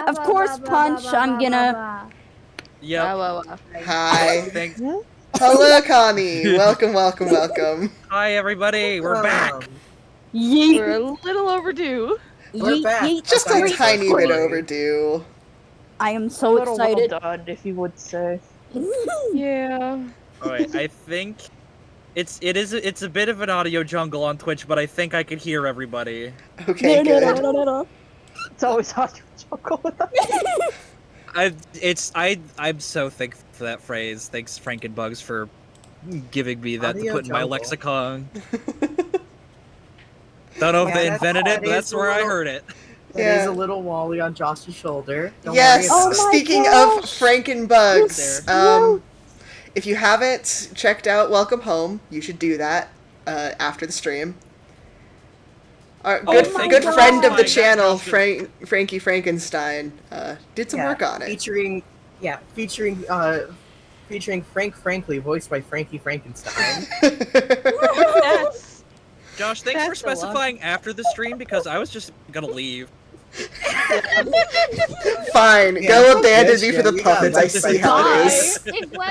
Of course, Punch, I'm gonna... Yep. Hi. Thanks. Hello, Connie. Welcome. Hi, everybody. We're back. Yeet. We're a little overdue. We're back. Yeet. Just a tiny bit overdue. I am so excited. Well done, if you would say. Yeah. Alright, I think it's a bit of an audio jungle on Twitch, but I think I could hear everybody. Okay, good. It's always hard to chuckle with that. I'm so thankful for that phrase. Thanks, Frankenbugs, for giving me that to put in my lexicon. Don't know if they invented it, but that's where I heard it. It is a little Wally on Josh's shoulder. Don't Yes, worry about it. speaking of Frankenbugs, if you haven't checked out Welcome Home, you should do that after the stream. Our good friend of the channel, Frankie Frankenstein, did some work on it. Featuring Frank Frankly, voiced by Frankie Frankenstein. Josh, thanks for specifying after the stream, because I was just gonna leave. Fine, go abandon me for the puppets, I see how it is.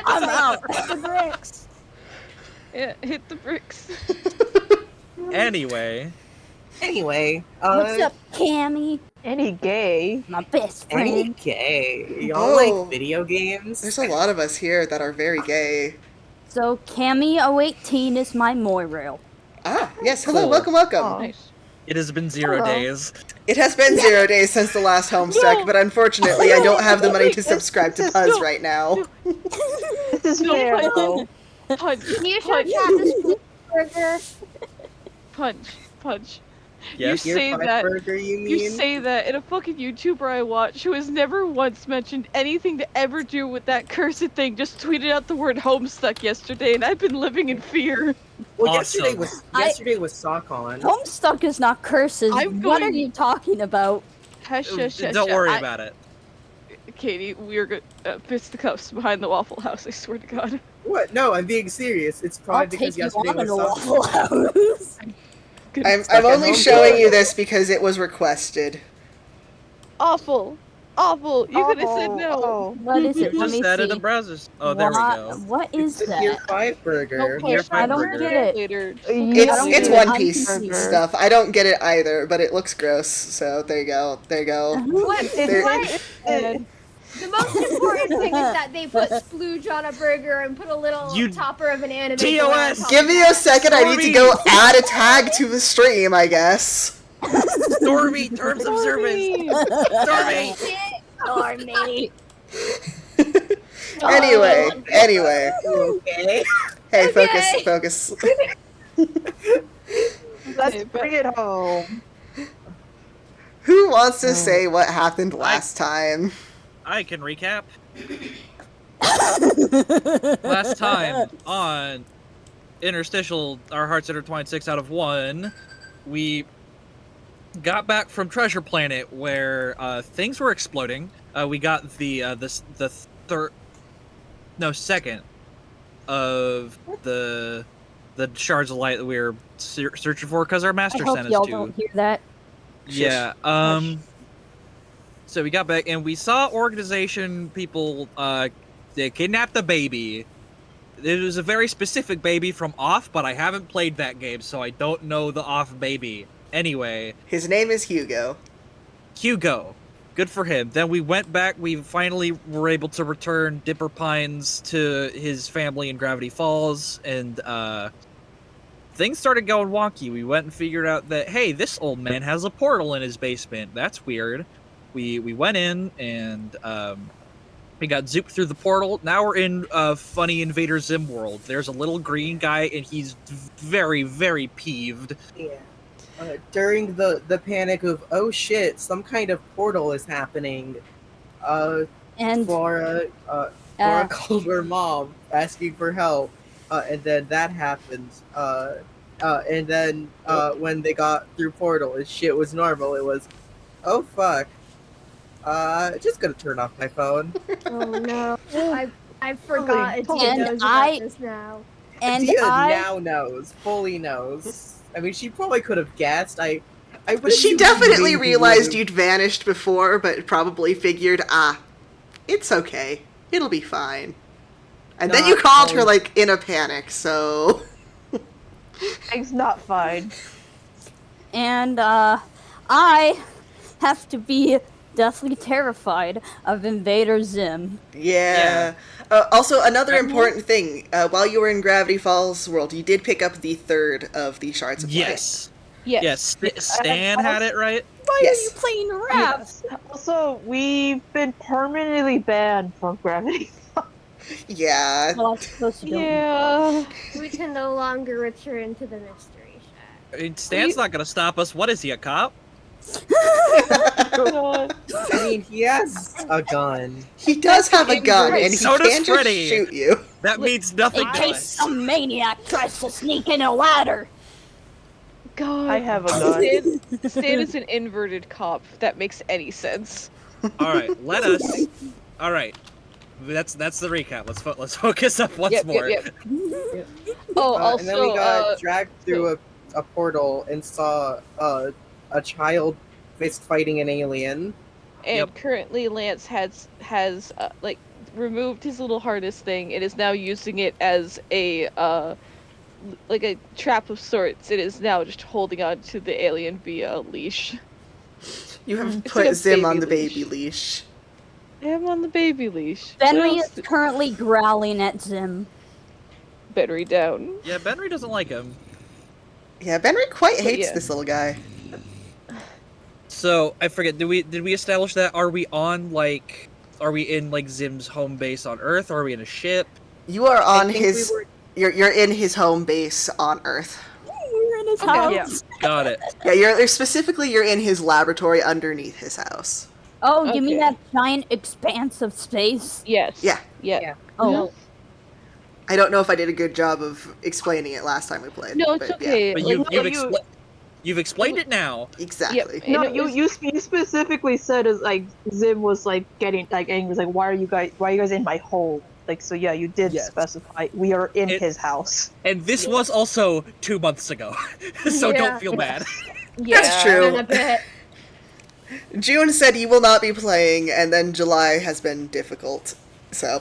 I'm out. Hit the bricks. Yeah, hit the bricks. Anyway, what's up, Cammy? Any gay? My best friend. Any gay? Y'all like video games? There's a lot of us here that are very gay. So, Cammy 018 is my Moirail. Ah, yes, hello, Cool. welcome. Oh, nice. it has been 0 days. It has been 0 days since the last Homestuck, but unfortunately I don't have the money to subscribe to Puzz right now. This is fair, though. Punch. Can you show Chad this burger? Punch. Yes. You say that. Burger, you mean? You say that, and a fucking YouTuber I watch who has never once mentioned anything to ever do with that cursed thing just tweeted out the word Homestuck yesterday, and I've been living in fear. Well, Awesome. yesterday was SockCon. Homestuck is not curses. What are you talking about? Hush. Don't worry about it. Katie, we're good. Fisticuffs behind the Waffle House, I swear to God. What? No, I'm being serious. It's probably I'll because take you yesterday on in was a SockCon. Waffle House. I'm only showing you this because it was requested. Awful. You could have said no. What is You it? Let just me added see. a browsers. Oh, there we go. What is It's the Tier that? 5 burger. Okay, I don't burger. get it. Later. It's Yeah. One Piece stuff. I don't get it either, but it looks gross, so there you go. The most important thing is that they put splooge on a burger and put a little topper of an anime. TOS! Give me a second, I need to go add a tag to the stream, I guess. Stormy, terms of service. Stormy. Stormy. Anyway. Okay. Hey, Okay. focus. Let's bring it home. Who wants to say what happened last time? I can recap. Last time on Interstitial, Our Hearts Intertwined 6 out of 1, we got back from Treasure Planet where things were exploding. We got second of the shards of light that we were searching for because our master I hope sent us y'all to. don't hear that. Yeah. So we got back and we saw organization people. They kidnapped a baby. It was a very specific baby from Off, but I haven't played that game, so I don't know the Off baby. Anyway, His name is Hugo. good for him. Then we went back. We finally were able to return Dipper Pines to his family in Gravity Falls, and things started going wonky. We went and figured out that, hey, this old man has a portal in his basement. That's weird. We went in and we got zooped through the portal. Now we're in funny Invader Zim world. There's a little green guy and he's very, very peeved. Yeah. During the panic of, oh shit, some kind of portal is happening. And Flora called her mom asking for help. And then that happens. And then when they got through portal and shit was normal, it was, oh fuck. Just gonna turn off my phone. Oh no. I forgot Adia knows about this now. Adia now knows, fully knows. I mean, she probably could have guessed. She definitely realized you'd vanished before, but probably figured, it's okay. It'll be fine. And then you called her, like, in a panic, so... It's not fine. And, I have to be deathly terrified of Invader Zim. Yeah. Also, another important thing. While you were in Gravity Falls World, you did pick up the third of the Shards of Light. Yes. Yes. Stan had it right. Why Yes. are you playing rap? Yes. Also, we've been permanently banned from Gravity. Yeah. Well, I'm supposed to go. Yeah. We can no longer return to the mystery shack. I mean, Stan's not gonna stop us. What is he, a cop? God. I mean, he has a gun. He does have a gun, and he So does can just Freddy. shoot you. That means nothing In to case us. some maniac tries to sneak in a ladder. God. I have a gun. Stan is an inverted cop. If that makes any sense. All right, let us. All right, that's the recap. Let's focus up once more. Yep. Oh, also, and then we got dragged through a portal and saw a child fist fighting an alien. and currently Lance has like removed his little harness thing and is now using it as a like a trap of sorts. It is now just holding on to the alien via a leash. You have It's put like a Zim baby on the leash. baby leash. I am on the baby leash. Benry What is currently growling at Zim. Benry down. Yeah, Benry doesn't like him. Yeah, Benry quite hates yeah. this little guy. So I forget. Did we establish that? Are we in like Zim's home base on Earth? Or are we in a ship? You are on think his. we were- You're in his home base on Earth. We're in his Okay. house. Got it. Yeah, you're in his laboratory underneath his house. Oh, you mean Okay. that giant expanse of space? Yes. Yeah. Yeah. Oh, I don't know if I did a good job of explaining it last time we played. No, it's but okay. But Like, you've explained it now. Yeah, exactly. Yep. No, And it was- you specifically said as like Zim was like getting like angry, was like, why are you guys in my home? Like, so yeah, you did Yes. specify we are in It- his house. And this was also 2 months ago, so Yeah. don't feel bad. yeah. That's true. In a bit. June said he will not be playing, and then July has been difficult. So.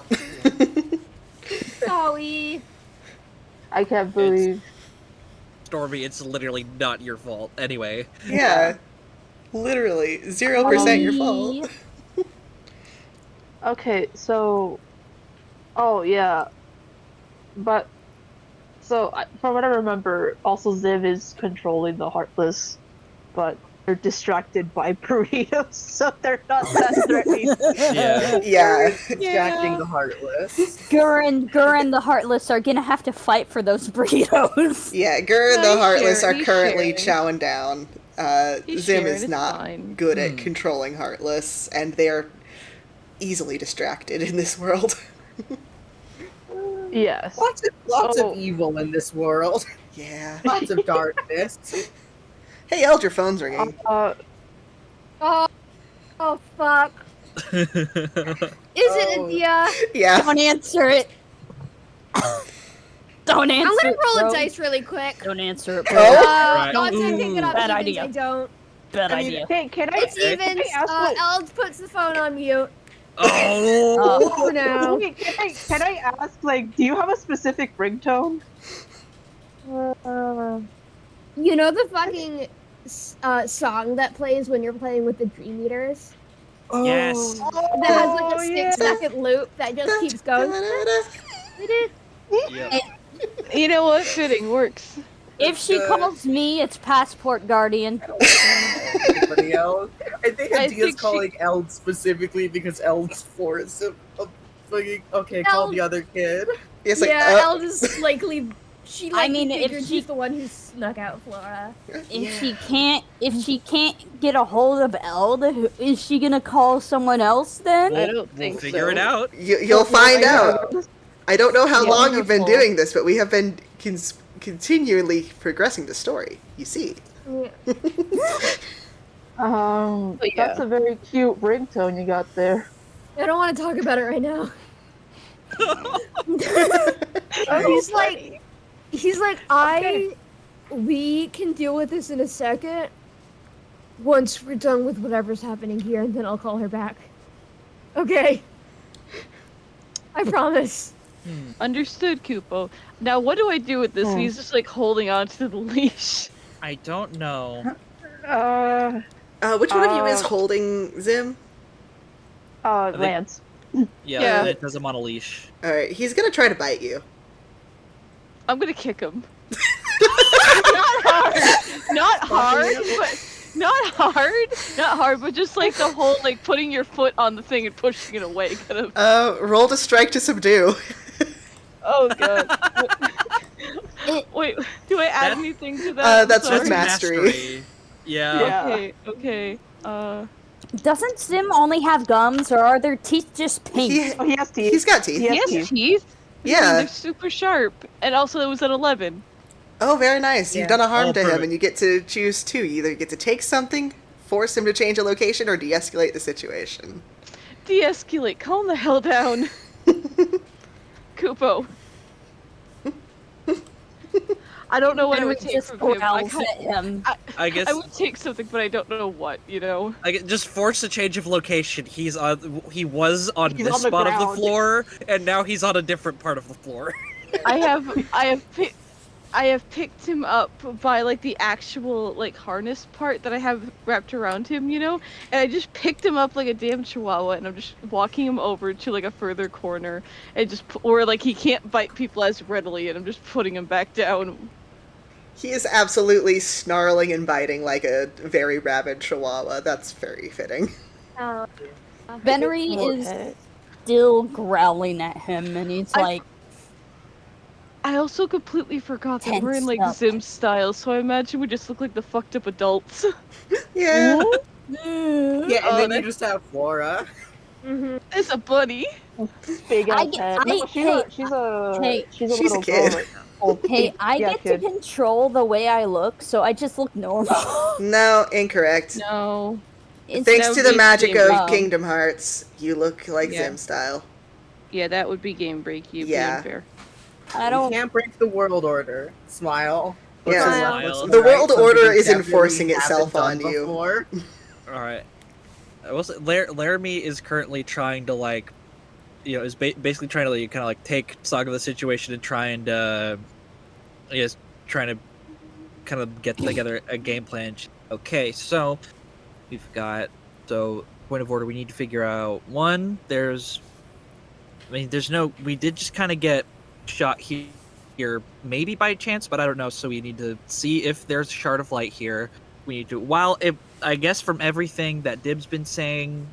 Sorry. I can't believe. Stormy, it's literally not your fault. Anyway. Yeah. Literally. 0% your fault. Okay, so, oh yeah, but so from what I remember, also Ziv is controlling the Heartless, but they're distracted by burritos, so they're not that threatening. Yeah. Yeah. Extracting the Heartless. Gurren the Heartless are gonna have to fight for those burritos. Yeah, Gur and No, the he's Heartless sharing, are he's currently sharing. chowing down. He's Zim sharing, is it's not fine. good at controlling Heartless, and they are easily distracted in this world. Yes. Lots Oh. of evil in this world. Yeah. Lots of darkness. Hey, Eld, your phone's ringing. Oh fuck. Is it Oh. India? Yeah. Don't answer it. Don't answer I'm gonna it, roll bro. a dice really quick. Don't answer it, Oh. bro. Right. Odds I pick it up Bad evens, idea. I don't. Bad I mean, idea. hey, can I? It's evens. Can I ask what- Eld puts the phone on mute Oh. for now. Wait, can I ask, like, do you have a specific ringtone? You know the fucking song that plays when you're playing with the Dream Eaters? Yes. That has like a Oh, 6-second loop that just keeps going. Yep. You know what? Fitting works. If she calls me, it's Passport Guardian. Anybody else? I think I Idea's think calling Eld specifically because Eld's force of fucking. Okay, call Eld. the other kid. It's like, Yeah, Eld is likely. She I likely mean, if figured she- she's the one who snuck out Flora. If she can't get a hold of Eld, is she gonna call someone else then? I don't We'll think figure it so. out. You'll find out. I don't know how Yeah, long you've been wonderful. doing this, but we have been continually progressing the story. You see. Yeah. But yeah. That's a very cute ringtone you got there. I don't want to talk about it right now. He's like, we can deal with this in a second. once we're done with whatever's happening here, and then I'll call her back. Okay. I promise. Understood, Kupo. Now, what do I do with this? He's just like holding on to the leash. I don't know. Which one of you is holding Zim? Lance. Yeah, it does him on a leash. Alright, he's gonna try to bite you. I'm gonna kick him. Not hard, but just like the whole like putting your foot on the thing and pushing it away kind of. Roll to strike to subdue. Oh god. Wait, do I add anything to that? That's Sorry. with mastery. Yeah. Okay. Doesn't Sim only have gums, or are their teeth just pink? He has teeth. He's got teeth. He has teeth? Yeah. They're super sharp. And also it was at 11. Oh, very nice. You've done a harm to him, perfect. and you get to choose two. You either get to take something, force him to change a location, or de-escalate the situation. De-escalate. Calm the hell down. Kupo. I don't know what I would take just from him. growls at him. I guess I would take something, but I don't know what, you know? just force a change of location. He was on this on the spot of the ground. floor, and now he's on a different part of the floor. I have picked him up by like the actual like harness part that I have wrapped around him, you know? And I just picked him up like a damn chihuahua, and I'm just walking him over to like a further corner, and or like he can't bite people as readily, and I'm just putting him back down. He is absolutely snarling and biting like a very rabid chihuahua. That's very fitting. Benry is still growling at him, and he's like, I also completely forgot that we're in like Tense up. Zim style, so I imagine we just look like the fucked up adults. Yeah. Yeah, and then you just have Flora. It's a bunny. Big I- ass head. I- No, she's a She's little a kid. girl right now. Oh, hey, I yeah, get kid. to control the way I look, so I just look normal. No, incorrect. No. Thanks that to would the be magic game of break. Kingdom Hearts, you look like Yeah. Zim style. Yeah, that would be game break. You'd be Yeah. unfair. I You don't. can't break the world order. Smile. Yeah. What's Smile. on The right? world Something order you is definitely enforcing haven't itself done on you. before. All right. Laramie is currently trying to like, is basically trying to like, kind of like take stock of the situation and try and trying to kind of get together a game plan. Okay, so we've got point of order. We need to figure out one. We did just kind of get shot here, maybe by chance, but I don't know. So we need to see if there's a shard of light here. We need to. I guess from everything that Dib's been saying,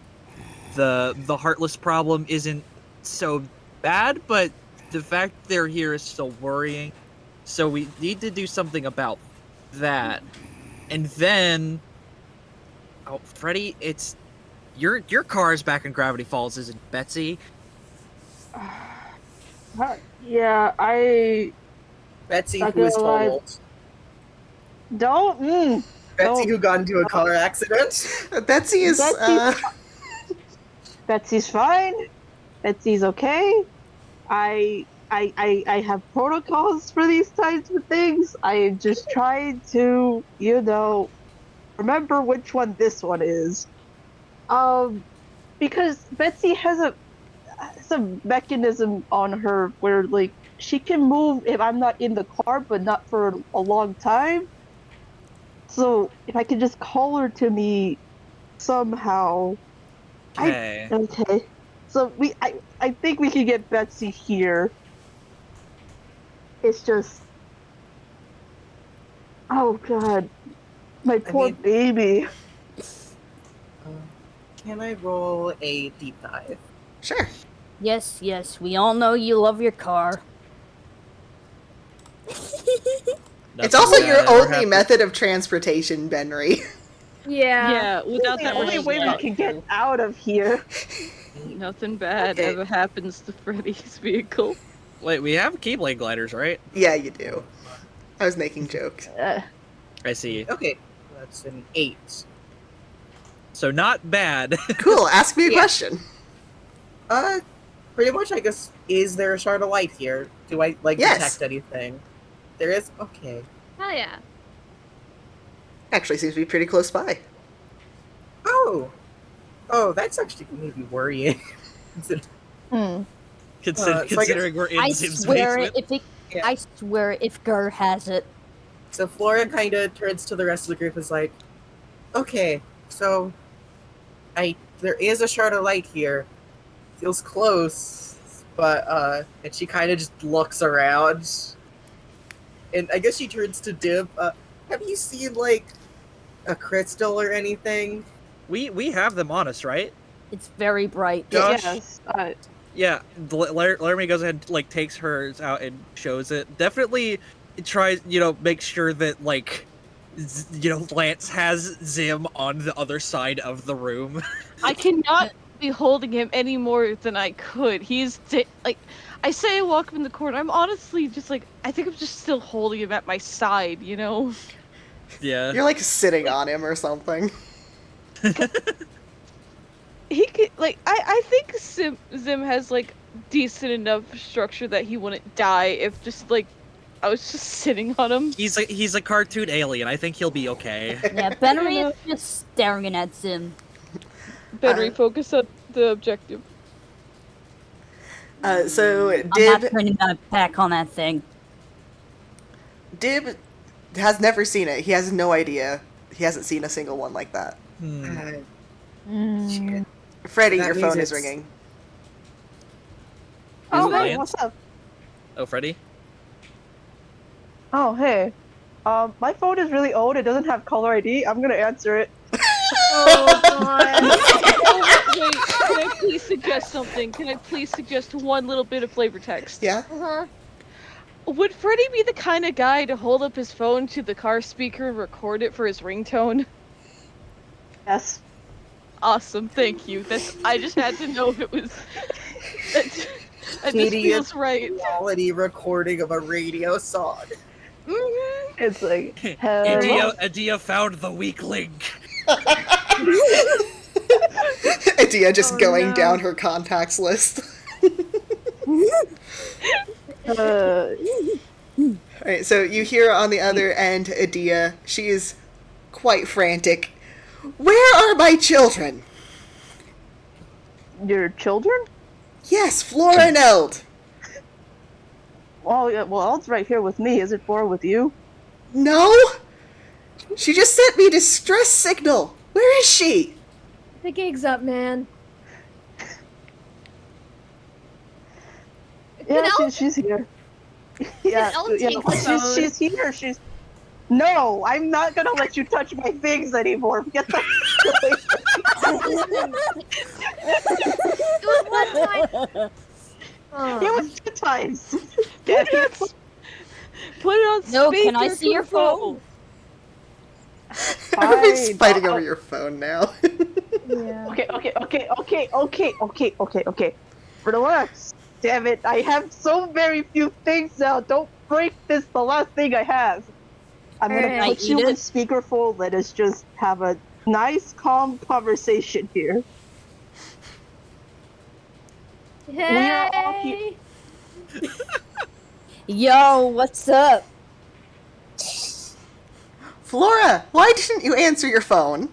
the heartless problem isn't so bad, but the fact they're here is still worrying. So we need to do something about that. And then, Freddy, it's your car is back in Gravity Falls, isn't it, Betsy? Yeah, Betsy, Not who is gonna lie. totaled. don't. Betsy, who got into a car accident. Betsy is. Betsy's fine. Betsy's okay. I have protocols for these types of things. I am just trying to, remember which one this one is. Because Betsy has a mechanism on her where like she can move if I'm not in the car, but not for a long time. So if I could just call her to me somehow. Okay. Okay. So I think we can get Betsy here. It's just, oh god, my poor baby. Can I roll a deep dive? Sure. Yes, we all know you love your car. It's also your only method of transportation, Benry. Yeah. Without The that only way we can get out of here. nothing bad Okay. ever happens to Freddy's vehicle. Wait, we have Keyblade gliders, right? Yeah, you do. I was making jokes. I see. Okay, that's an 8. So not bad. Cool. Ask me a question. Pretty much, I guess, is there a shard of light here? Do I, Yes. detect anything? There is? Okay. Hell yeah. Actually, seems to be pretty close by. Oh, that's actually maybe worrying. Hmm. Considering we're in I Zim's swear basement. if it. Yeah. I swear if Gur has it. So Flora kind of turns to the rest of the group and is like, okay, so there is a shard of light here. Feels close, but and she kind of just looks around. And I guess she turns to Dib. Have you seen like a crystal or anything? We have them on us, right? It's very bright. Josh? Yes. Yeah, Laramie goes ahead and like takes hers out and shows it. Definitely tries, make sure that like, Lance has Zim on the other side of the room. I cannot be holding him any more than I could. He's like, I say I walk him in the corner. I'm honestly just like, I think I'm just still holding him at my side, you know? Yeah. You're like sitting on him or something. He could, like, I think Zim has like decent enough structure that he wouldn't die if just like I was just sitting on him. He's a cartoon alien. I think he'll be okay. Yeah, Benry is just staring at Zim. Better focus on the objective. So I'm Dib not turning my back on that thing. has never seen it. He has no idea. He hasn't seen a single one like that. Shit. Freddie, That your means phone is it's- ringing. Oh, Is it hey, Lance? what's up? Oh, Freddy? Oh, hey. My phone is really old. It doesn't have caller ID. I'm gonna answer it. Oh god. Wait, can I please suggest something? Can I please suggest one little bit of flavor text? Yeah? Uh-huh. Would Freddy be the kind of guy to hold up his phone to the car speaker and record it for his ringtone? Yes. Awesome, thank you. I just had to know if it was. That just Idiot. feels right. Quality recording of a radio song. It's like, hello. Adia found the weak link. Adia just Oh, going no. down her contacts list. Alright, so you hear on the other end Adia. She is quite frantic. Where are my children? Your children? Yes, Flora and Eld. Oh, yeah, well, Eld's right here with me. Is it Flora with you? No? She just sent me a distress signal. Where is she? The gig's up, man. Yeah, Eld- she's here. Yeah, Eld yeah, take the phone? she's here. No, I'm not gonna let you touch my things anymore. Get the. It was one time. Oh. It was 2 times. Put it on No, speaker. can I see your phone? Everybody's Fine, fighting I'll- over your phone now. Yeah. Okay. Relax. Damn it, I have so very few things now. Don't break this, the last thing I have. I'm gonna Alright. put you in speakerphone. Let us just have a nice, calm conversation here. are all Hey. Yo, what's up? Flora, why didn't you answer your phone?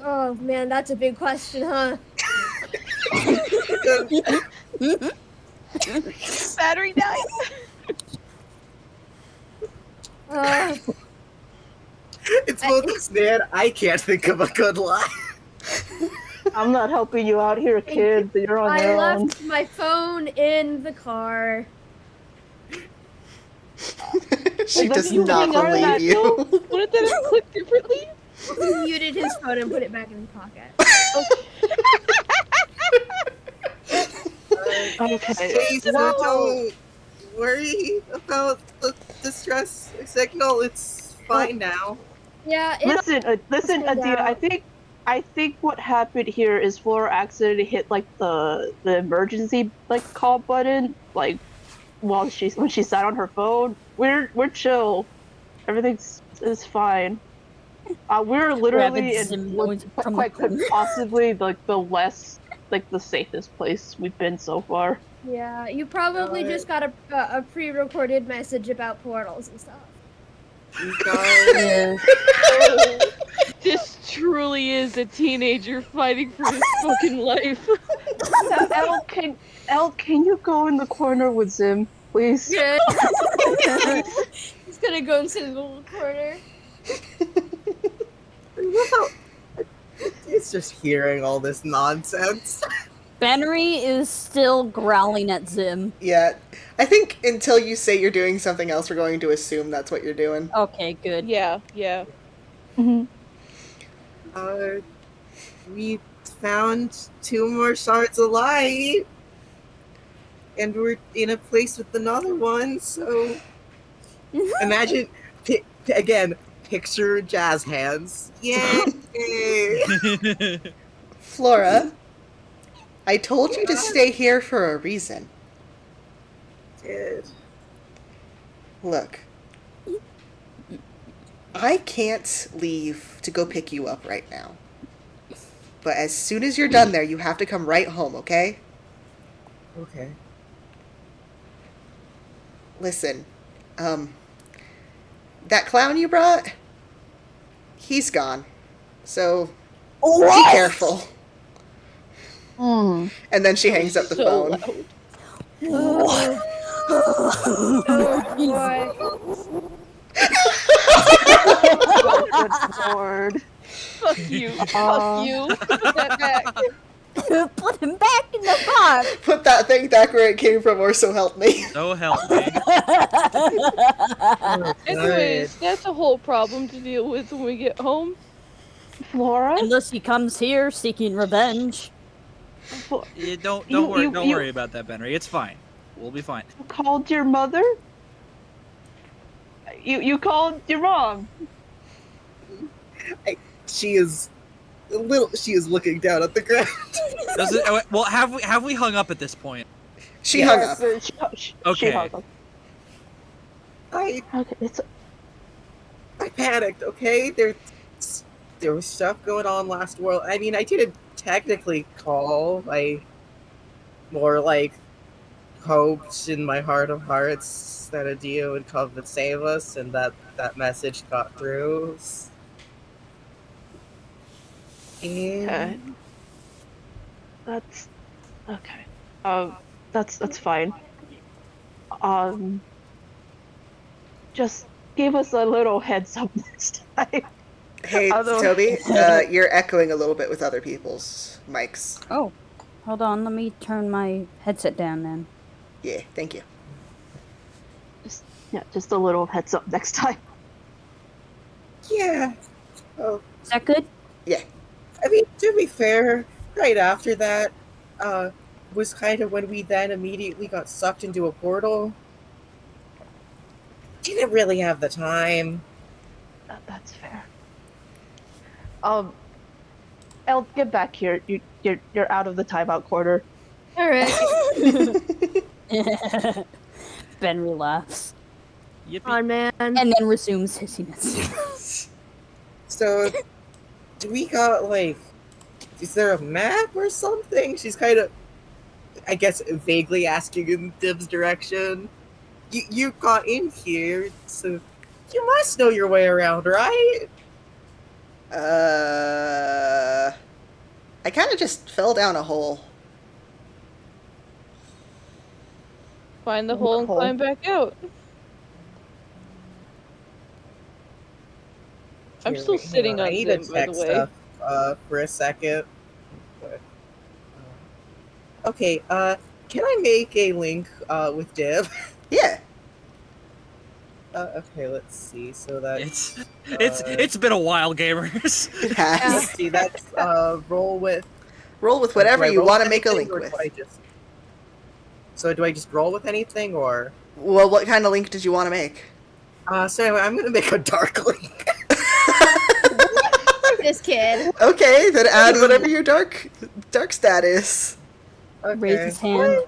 Oh man, that's a big question, huh? Battery died. It's both this man. I can't think of a good lie. I'm not helping you out here, kid. You're on I your own. left my phone in the car. She does you not hang on to that believe you. Wouldn't that have clicked differently? He muted his phone and put it back in his pocket. Okay. So don't worry about the distress signal. It's fine now. Yeah, Listen, Calm Adia. down. I think what happened here is Flora accidentally hit like the emergency call button when she sat on her phone. We're chill. Everything's is fine. We're literally in what could possibly the safest place we've been so far. Yeah, you probably just got a pre-recorded message about portals and stuff. You guys, Yeah. This truly is a teenager fighting for his fucking life. El, can you go in the corner with Zim, please? Yeah. He's gonna go into the little corner. it's just hearing all this nonsense. Benry is still growling at Zim. Yeah. I think until you say you're doing something else, we're going to assume that's what you're doing. Okay, good. Yeah. Mm-hmm. We found 2 more shards of light, and we're in a place with another one. So imagine again. Picture jazz hands. Yay! Flora, I told you to stay here for a reason. Did. Look, I can't leave to go pick you up right now. But as soon as you're done there, you have to come right home, okay? Okay. Listen, that clown you brought, he's gone. So, be careful. Mm. And then she hangs up the So phone. loud. Oh boy. Oh, good lord. Fuck you. Fuck you. Put that back. Put him back in the box. Put that thing back where it came from, or so help me. So help me. Anyways, that's a whole problem to deal with when we get home. Flora? Unless he comes here seeking revenge. Yeah, don't You- worry. you- Don't you- worry about that, Benry. It's fine. We'll be fine. You called your mother? You called your mom? She is looking down at the ground. Well, have we hung up at this point? She hung up. She Okay. hung up. I Okay, panicked. Okay, there was stuff going on last world. I mean, I didn't technically call. I more like hoped in my heart of hearts that Adia would come and save us, and that message got through. Okay. And That's okay. That's fine. Just give us a little heads up next time. Hey, Although- Toby, you're echoing a little bit with other people's mics. Oh, hold on. Let me turn my headset down then. Yeah, thank you. Just a little heads up next time. yeah. Oh, Is that good? I mean, to be fair, right after that, was kind of when we then immediately got sucked into a portal. Didn't really have the time. That's fair. El, get back here. You're out of the timeout quarter. All right. Benry laughs Yippee. Come on, man. and then resumes hissiness. So, do we got like? Is there a map or something? She's kind of, I guess, vaguely asking in Dib's direction. You got in here, so you must know your way around, right? I kind of just fell down a hole. Find the hole and Hole. climb back out. I'm Here, still wait, hang sitting I on need Zim, to by check the way. stuff for a second. But, okay, can I make a link with Dib? Yeah. Okay, let's see. So that's It's been a while, gamers. It has. let's see. That's roll with Roll with whatever do I you roll want to with make a anything, link or with. do I just... So do I just roll with anything, or? Well, what kind of link did you want to make? So anyway, I'm gonna make a dark link. This kid. Okay, then add whatever your dark stat is. Okay. Raise his hand.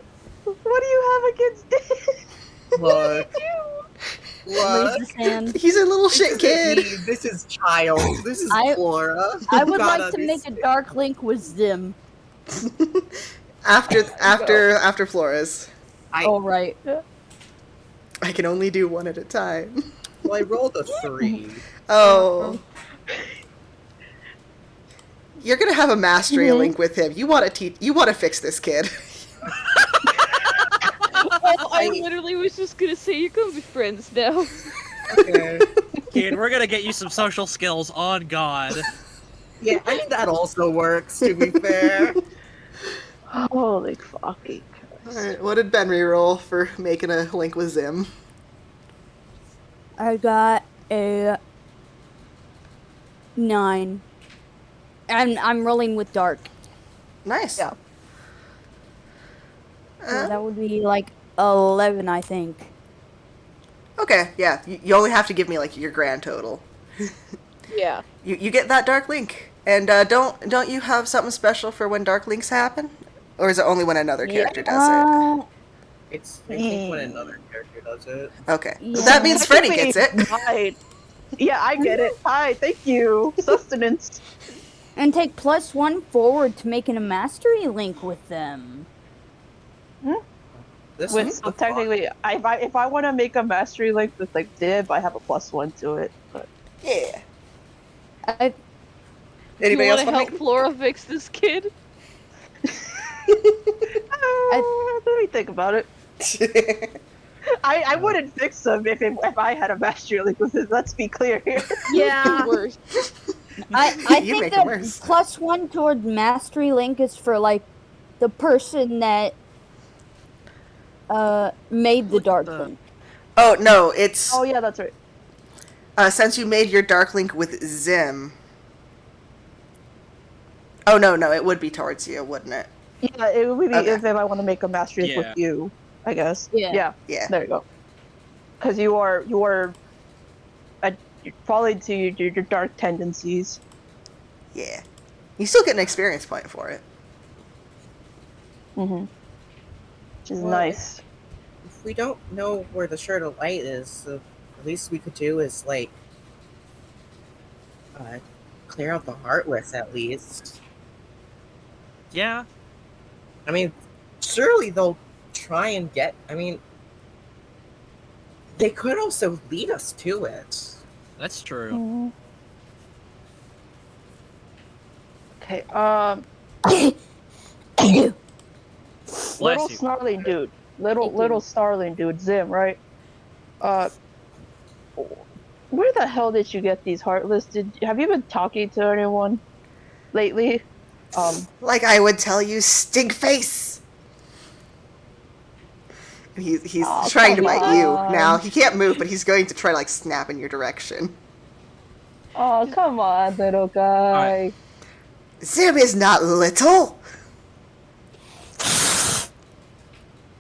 What do you have against Dib? Look. Raise Look. his hand. He's a little shit kid. This is child. This is I- Flora. I would God like to make a understand. dark link with Zim. After Flores. Oh, right. I can only do one at a time. Well, I rolled a 3. Oh. You're gonna have a mastery link with him. You want to fix this kid. Oh, I literally was just gonna say you're gonna be friends now. Okay. Kid, we're gonna get you some social skills on God. Yeah, I mean that also works, to be fair. Holy fucking Christ. Alright, what did Ben reroll for making a link with Zim? I got a 9. And I'm rolling with dark. Nice. Yeah. So that would be like 11, I think. Okay, yeah. You only have to give me like your grand total. Yeah. You get that dark link. And don't you have something special for when dark links happen? Or is it only when another character does It's I think when another character does it. it? Okay. Yeah. That means Freddy gets it. Right. Yeah, I get it. Hi, thank you. Sustenance. And take +1 forward to making a mastery link with them. This With is so technically, if I want to make a mastery link with like Dib, I have a +1 to it. But Yeah. you Anybody else want to want help to make... Flora fix this kid? let me think about it. I wouldn't fix him if I had a mastery link with it. Let's be clear here. Yeah. Worse. I You think make it that worse. +1 toward mastery link is for like the person that made the dark link. Oh, no, it's... Oh yeah, that's right. Since you made your dark link with Zim... Oh, no, it would be towards you, wouldn't it? Yeah, it would be Okay. if I want to make a mastery link Yeah. with you, I guess. Yeah. Yeah. There you go. Because you are probably to your dark tendencies. Yeah. You still get an experience point for it. Mm-hmm. Which is Well, nice. If we don't know where the Shard of Light is, the least we could do is like clear out the Heartless at least. Yeah. I mean, surely they'll try and get. I mean, they could also lead us to it. That's true. Mhm. Okay. Little you. snarling dude. Little snarling dude. Zim, right? Where the hell did you get these Heartless? Have you been talking to anyone lately? Like I would tell you, stink face! He's Oh, trying to come bite you on. now. He can't move, but he's going to try to like snap in your direction. Oh, come on, little guy. Zim is not little!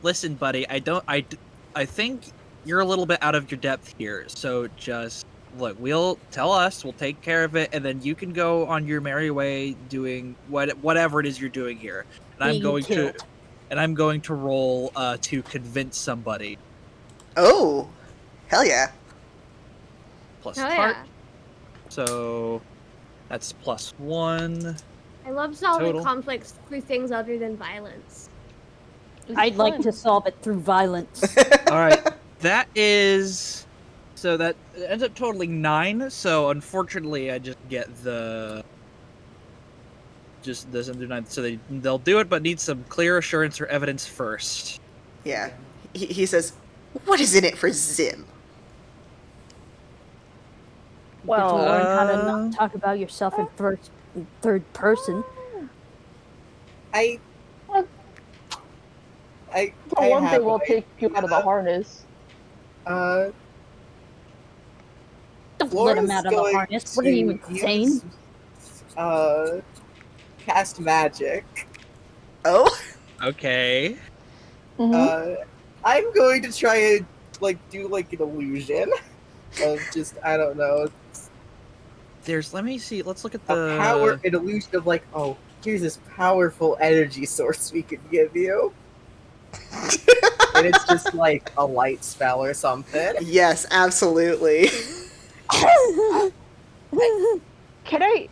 Listen, buddy, I think you're a little bit out of your depth here. So just look, we'll take care of it, and then you can go on your merry way doing whatever it is you're doing here. And I'm going to roll to convince somebody. Oh, hell yeah. Plus Oh heart. yeah. So that's +1. I love solving Total. conflicts through things other than violence. I'd like to solve it through violence. All right, that ends up totaling 9. So unfortunately, I just get this under 9. So they'll do it, but need some clear assurance or evidence first. Yeah. He says, what is in it for Zim? Well, learn how to not talk about yourself in third person. I for one have thing, we'll an take you out of the idea. harness. Uh, Don't let him Laura's out of the going harness. What are you to insane? use, cast magic. Oh? Okay. Mm-hmm. I'm going to try and do an illusion of just I don't know Let me see. Let's look at an illusion of oh, here's this powerful energy source we could give you. And it's just a light spell or something. Yes, absolutely. Can I?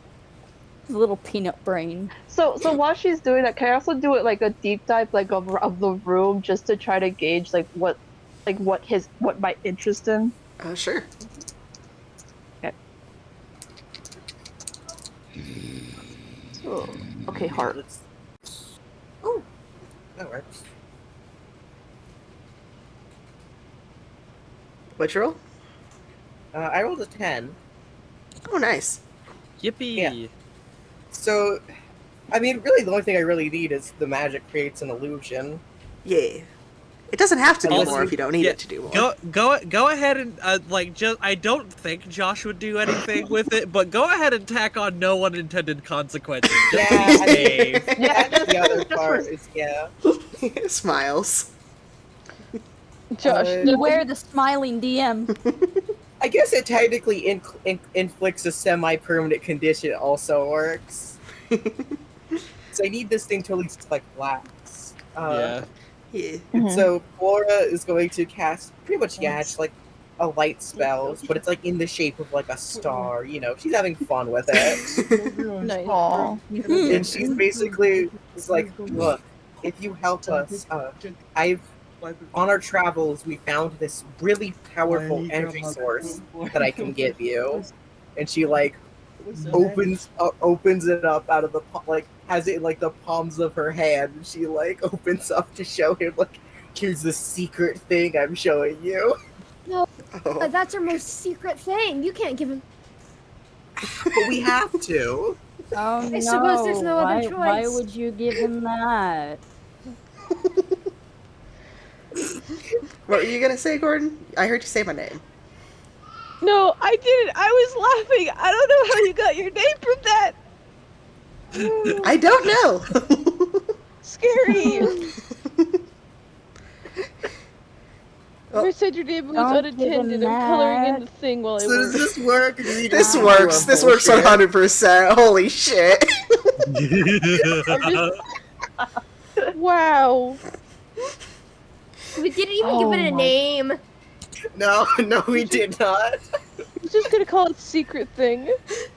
His little peanut brain. So while she's doing that, can I also do it like a deep dive like of the room just to try to gauge what might interest him? Sure. Okay. So, okay, heart. Oh, that works. What'd you roll? I rolled a 10. Oh, nice. Yippee! Yeah. So, I mean, really, the only thing I really need is the magic creates an illusion. Yeah. It doesn't have to do Also, more if you don't need yeah, it to do more. Go ahead and just. I don't think Josh would do anything with it, but go ahead and tack on no unintended consequences. Just Yeah, be I mean, safe. That's the other Just for- part. Is Smiles. Josh, Beware the smiling DM. I guess it technically inflicts a semi-permanent condition. It also works. So I need this thing to at least like last. Yeah. Yeah. So Flora is going to cast pretty much it's like a light spell, but it's like in the shape of like a star. You know, she's having fun with it, nice. Aw. and she's basically it's like, look, if you help us, on our travels we found this really powerful energy source that I can give you, and she like opens it up out of the like has it in like the palms of her hand, and she like opens up to show him like, here's the secret thing I'm showing you. No, Oh. that's our most secret thing. You can't give him. But we have to. Oh no! I suppose there's no other Why choice. would you give him that? What were you gonna say, Gordon? I heard you say my name. No, I didn't. I was laughing. I don't know how you got your name from that. I don't know. Scary. Well, I said your name was don't give him unattended. I'm coloring in that. the thing while I So does work. this work? Or do we this just do works. a This works bullshit? 100%. Holy shit. Wow. We didn't even Oh give it a my- name. No, we did not. I'm just gonna call it secret thing.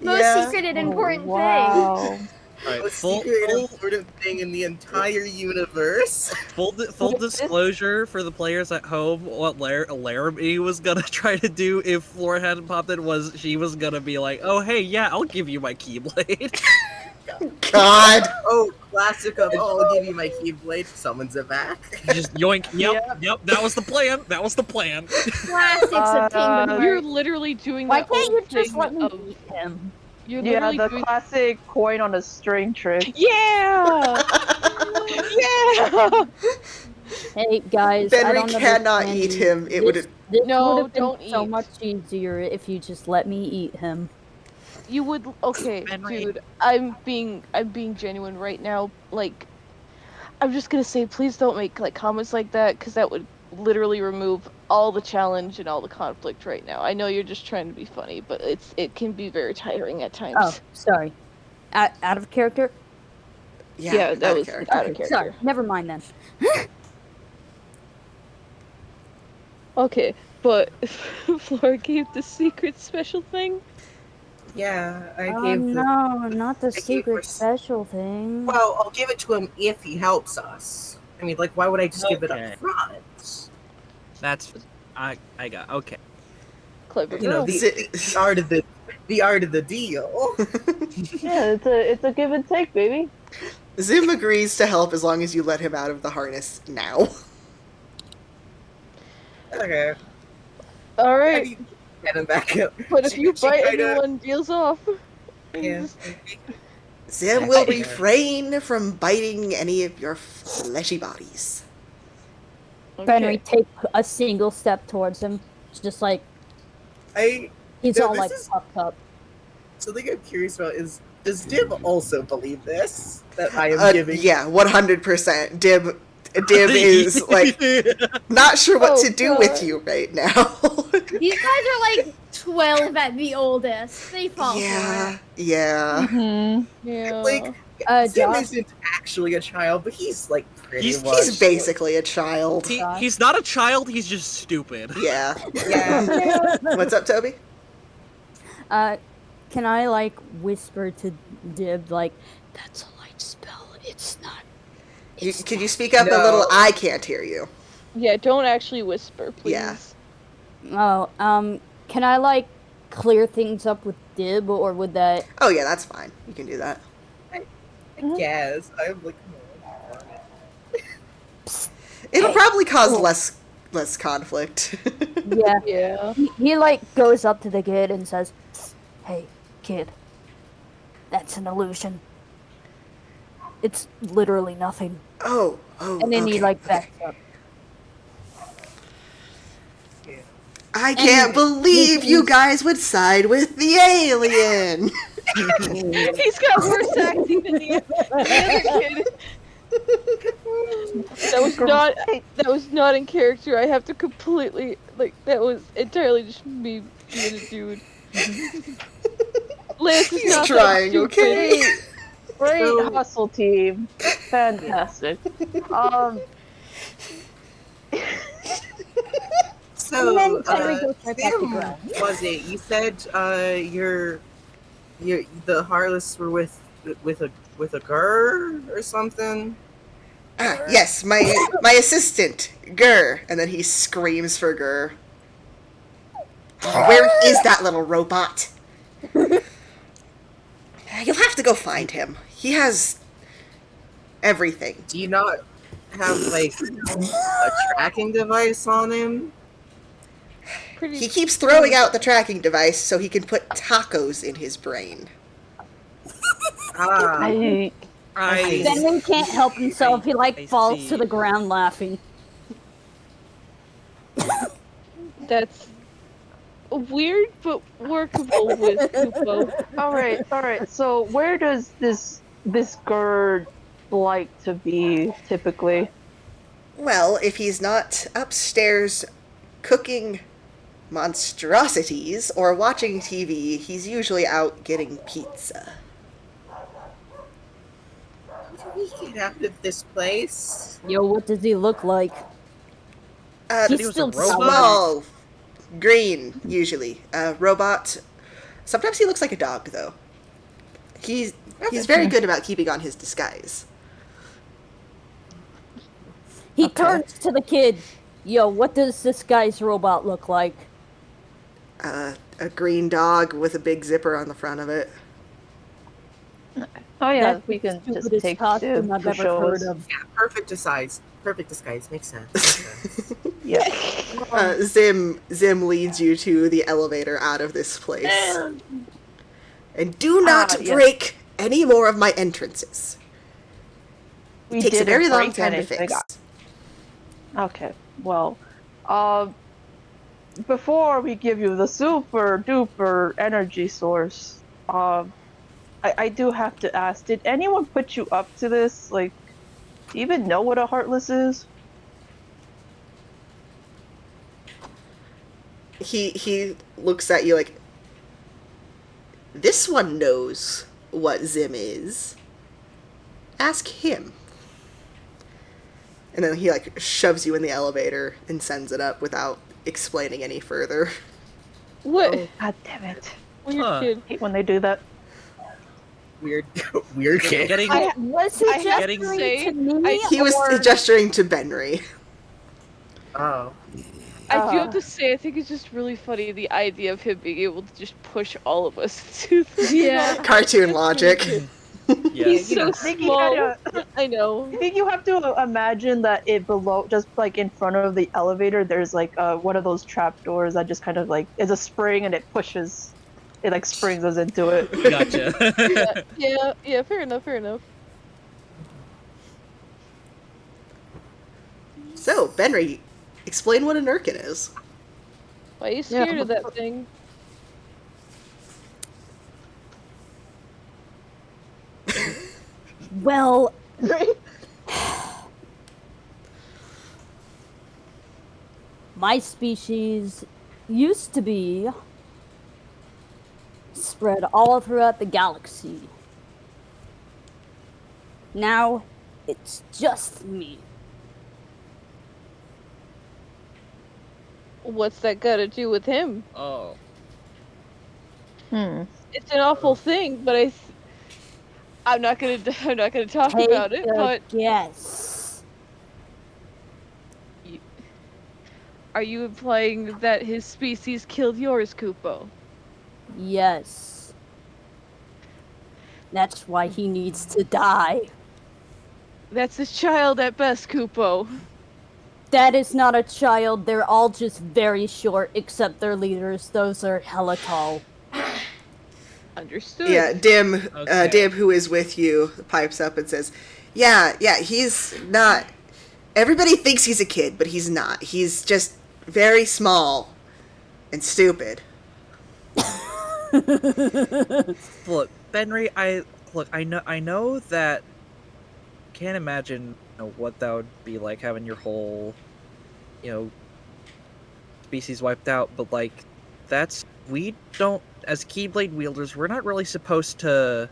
Most Yeah. secret and important thing. Wow. Alright, The secret and important thing in the entire universe. full disclosure for the players at home, what Laramie was gonna try to do if Flora hadn't popped in was she was gonna be like, oh hey, yeah, I'll give you my Keyblade. God. Oh, classic of, oh, I'll give you my Keyblade, summons it back. Just yoink. Yep, that was the plan. That was the plan. Classics of Kingdom You're Hearts. literally doing Why that can't you old just thing let me of- eat him? You're Yeah, literally the doing... classic coin on a string trick. Yeah! Yeah! Hey guys, I Benry don't cannot understand eat you. him. It would have. This No, would have been don't so eat. much easier if you just let me eat him. You would... Okay, Henry. dude, I'm being genuine right now. Like, I'm just gonna say, please don't make, like, comments like that, because that would literally remove all the challenge and all the conflict right now. I know you're just trying to be funny, but it can be very tiring at times. Oh, sorry. Out of character? Yeah, that was character. out of character. Sorry, never mind then. Okay, but Flora gave the secret special thing. Yeah, I Oh gave the... no, not the gave secret her- special thing. Well, I'll give it to him if he helps us. I mean, like, why would I just give it Okay. up front? That's I got okay. Clever You know, girl. the art of the deal. Yeah, it's a give and take, baby. Zim agrees to help as long as you let him out of the harness now. Okay. All I right, mean, get him back up. but if you she bite kinda- anyone, deals off. Yeah. Zim will refrain from biting any of your fleshy bodies. Benry, take a single step towards him. It's just like he's No, all this like is- puffed up. Something I'm curious about is, does Dib also believe this? That I am giving... Yeah, 100%. Dib is like not sure what Oh, to do with God. you right now. These guys are like 12 at the oldest. They fall for yeah, it. yeah. Mm-hmm. Yeah. Like, Zim Josh, isn't actually a child, but he's like pretty He's much... basically a child. He's not a child. He's just stupid. Yeah. Yeah. What's up, Toby? Can I like whisper to Dib like, that's a light spell. It's not. Could you speak up a little? No. I can't hear you. Yeah, don't actually whisper, Yeah. please. Oh, can I like clear things up with Dib, or would that? Oh yeah, that's fine. You can do that. I guess. I'm like, darn it. It'll Hey, probably cause cool. less conflict. Yeah. Yeah. He like goes up to the kid and says, "Hey, kid, that's an illusion. It's literally nothing." Oh, And then okay, he like okay. backs up. I can't believe you guys would side with the alien. He's got worse acting than the other kid. That was not in character. I have to completely that was entirely just me being a dude. Lance is He's not trying, that stupid. okay? Great So- hustle, team. Fantastic. So, And then Henry goes right back to Sam, ground. was it? You said the Heartless were with a girl or something. Ah, yes, my assistant, Gurr. And then he screams for Gurr. Where is that little robot? You'll have to go find him. He has everything. Do you not have like a tracking device on him? He keeps throwing out the tracking device so he can put tacos in his brain. Ah, I Benjamin can't help himself. He like I falls see. to the ground laughing. That's weird but workable with Kupo. all right. So where does this girl like to be typically? Well, if he's not upstairs cooking monstrosities or watching TV, he's usually out getting pizza. how do we get out of this place? Yo, what does he look like? He's he was a still robot? small, green, usually. Robot. Sometimes he looks like a dog, though. He's very good about keeping on his disguise. He turns to the kid. Yo, what does this guy's robot look like? A green dog with a big zipper on the front of it. Oh yeah, That's we the can just stupidest take costume Dib I've to ever show heard us. of. Yeah, perfect disguise. Perfect disguise makes sense. Makes sense. Yeah. Zim leads you to the elevator out of this place. And do not yes. break any more of my entrances. We It takes a didn't very long break time to anything. fix. Okay. Well, before we give you the super duper energy source, I do have to ask: did anyone put you up to this? Like, do you even know what a heartless is? He looks at you like, this one knows what Zim is. Ask him. And then he like shoves you in the elevator and sends it up without explaining any further. What? Oh, God damn it! Weird Huh. kid. I hate when they do that. Weird kid. Getting Was he I have to gesturing say, to me? He was or- gesturing to Benry. Oh. I do have to say, I think it's just really funny the idea of him being able to just push all of us to the Yeah. Cartoon logic. He's you know, so small. I know. I think you have to imagine that it below, just like in front of the elevator, there's like one of those trap doors that just kind of like is a spring and it pushes, it like springs us into it. Gotcha. Yeah, fair enough. So, Benry, explain what a Nurkin is. Why are you scared of that thing? Well, my species used to be spread all throughout the galaxy. Now, it's just me. What's that got to do with him? Oh. Hmm. it's an awful thing, but I'm not gonna talk about it. Take a But guess. are you implying that his species killed yours, Kupo? Yes. That's why he needs to die. That's his child at best, Kupo. That is not a child. They're all just very short, except their leaders. Those are hella tall. Understood. Yeah, Dim, Okay. Dim, who is with you, pipes up and says, yeah, he's not... Everybody thinks he's a kid, but he's not. He's just very small and stupid. Look, Benry, I know that. Can't imagine what that would be like having your whole, species wiped out. But like, we don't, as Keyblade wielders, we're not really supposed to,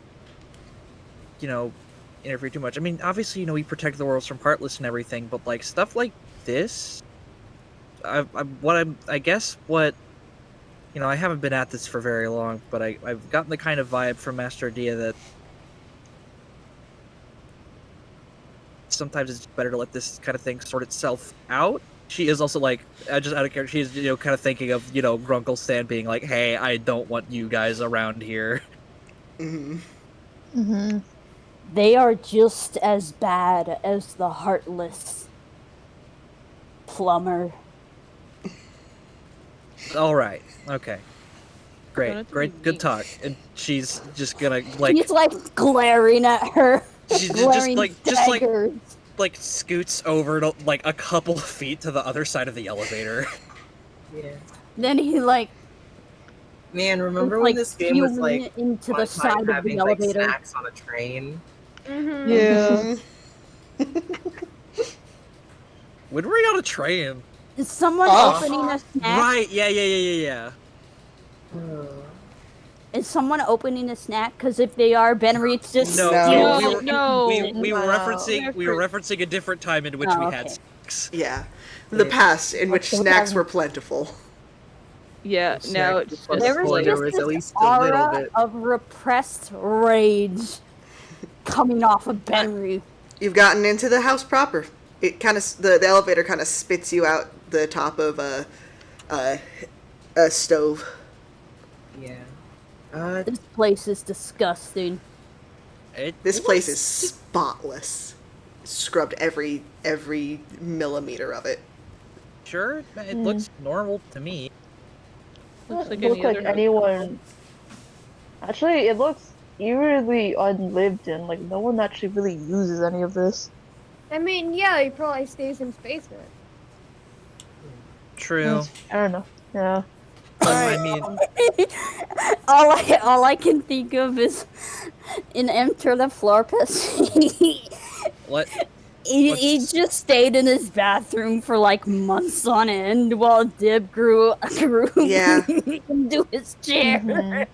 interfere too much. I mean, obviously, we protect the worlds from Heartless and everything, but like stuff like this, I haven't been at this for very long, but I've gotten the kind of vibe from Master Dia that sometimes it's better to let this kind of thing sort itself out. She is also like, just out of character, she's kind of thinking of Grunkle Stan being like, "Hey, I don't want you guys around here." Mm-hmm. Mm-hmm. They are just as bad as the Heartless. Plumber. All right, okay, Don't great, be good talk. And she's just gonna He's like glaring at her. she's glaring daggers. like scoots over to like a couple of feet to the other side of the elevator. Yeah. Then he Man, remember It's when like this game was spewing like into one the time side of the having like elevator. snacks on a train? Yeah. When were we on a train? Is someone Off. opening a snack? Right, yeah. Is someone opening a snack? Because if they are, Ben Reed's just No, No. we were No. we were No. referencing a different time in which Oh, we okay. had snacks. Yeah. The past, in which Okay, snacks then. were plentiful. Yeah. Now it's just There was Spoiler just was at this least a little aura bit. of repressed rage coming off of Ben Reed. You've gotten into the house proper. It kind of the elevator kind of spits you out the top of a stove. Yeah. This place is disgusting. This place is spotless. Scrubbed every millimeter of it. Sure, it looks normal to me. Looks like Doesn't look any like other house. anyone. Actually, it looks eerily unlived in. Like no one actually really uses any of this. I mean, yeah, he probably stays in his basement. True. I don't know. Yeah. I mean, all I can think of is in Enter the Florpus. what? He just stayed in his bathroom for like months on end while Dib grew Yeah. into his chair. Mhm.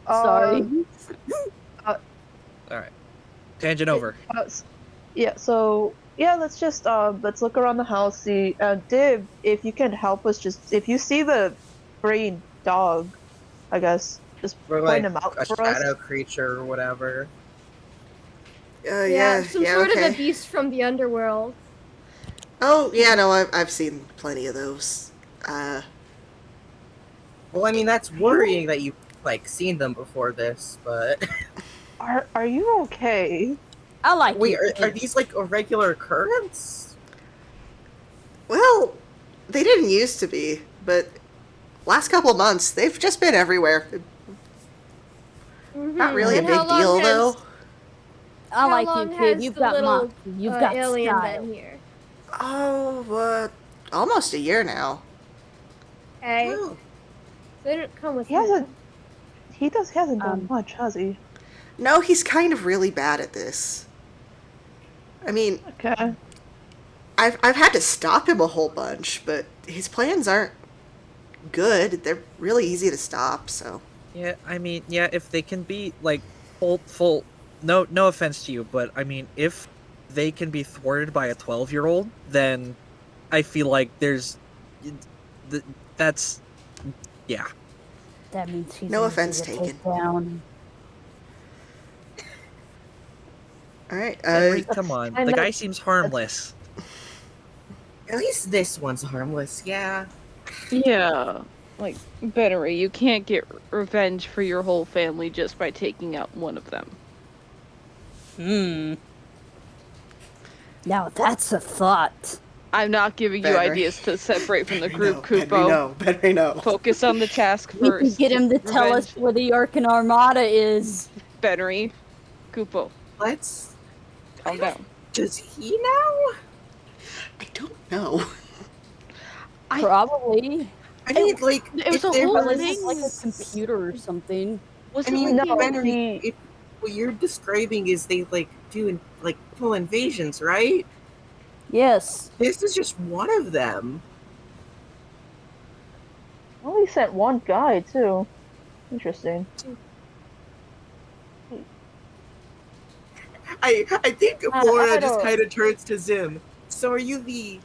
Sorry. All right, tangent over. Yeah. So yeah, let's just let's look around the house. See, Dib, if you can help us, just if you see the green dog, I guess just Or point like him out a for us. shadow creature or whatever. Yeah, Some sort okay. of a beast from the underworld. Oh, yeah, no, I've seen plenty of those. Well, I mean that's worrying that you've like seen them before this, but Are you okay? I like wait, it. are these like a regular occurrence? Well, they didn't used to be, but last couple of months, they've just been everywhere. Not really And a how big long deal, has- though. I How like long you, kid. has You've the got little, mock. You've got alien style. been here? Oh, almost a year now. Okay. Oh. They didn't come with He me. hasn't. He hasn't done Um, much, has he? No, he's kind of really bad at this. I mean, Okay. I've had to stop him a whole bunch, but his plans aren't good. They're really easy to stop, so. Yeah, I mean, yeah, if they can be like full. No offense to you, but I mean, if they can be thwarted by a 12-year-old, then I feel like that's yeah. That means he's No easy offense to taken. take down. All right. Henry, come on. I The know- guy seems harmless. At least this one's harmless, yeah. Yeah. Like, Bennery, you can't get revenge for your whole family just by taking out one of them. Now that's a thought. I'm not giving you Bennery. ideas to separate from the Benry, group, no. Benry, Kupo. no. Benry, no. Focus on the task We can first. get him to tell us Revenge. where the Arkan Armada is. Bennery. Kupo, Let's. calm down. Does he know? I don't know. Probably. I mean, like, It was if a there whole Probably was- just like a computer or something. I mean, No, Benry, if what you're describing is they like do like full invasions, right? Yes. This is just one of them. only sent one guy too. Interesting. I think I Flora just don't- kind of turns to Zim. So are you the?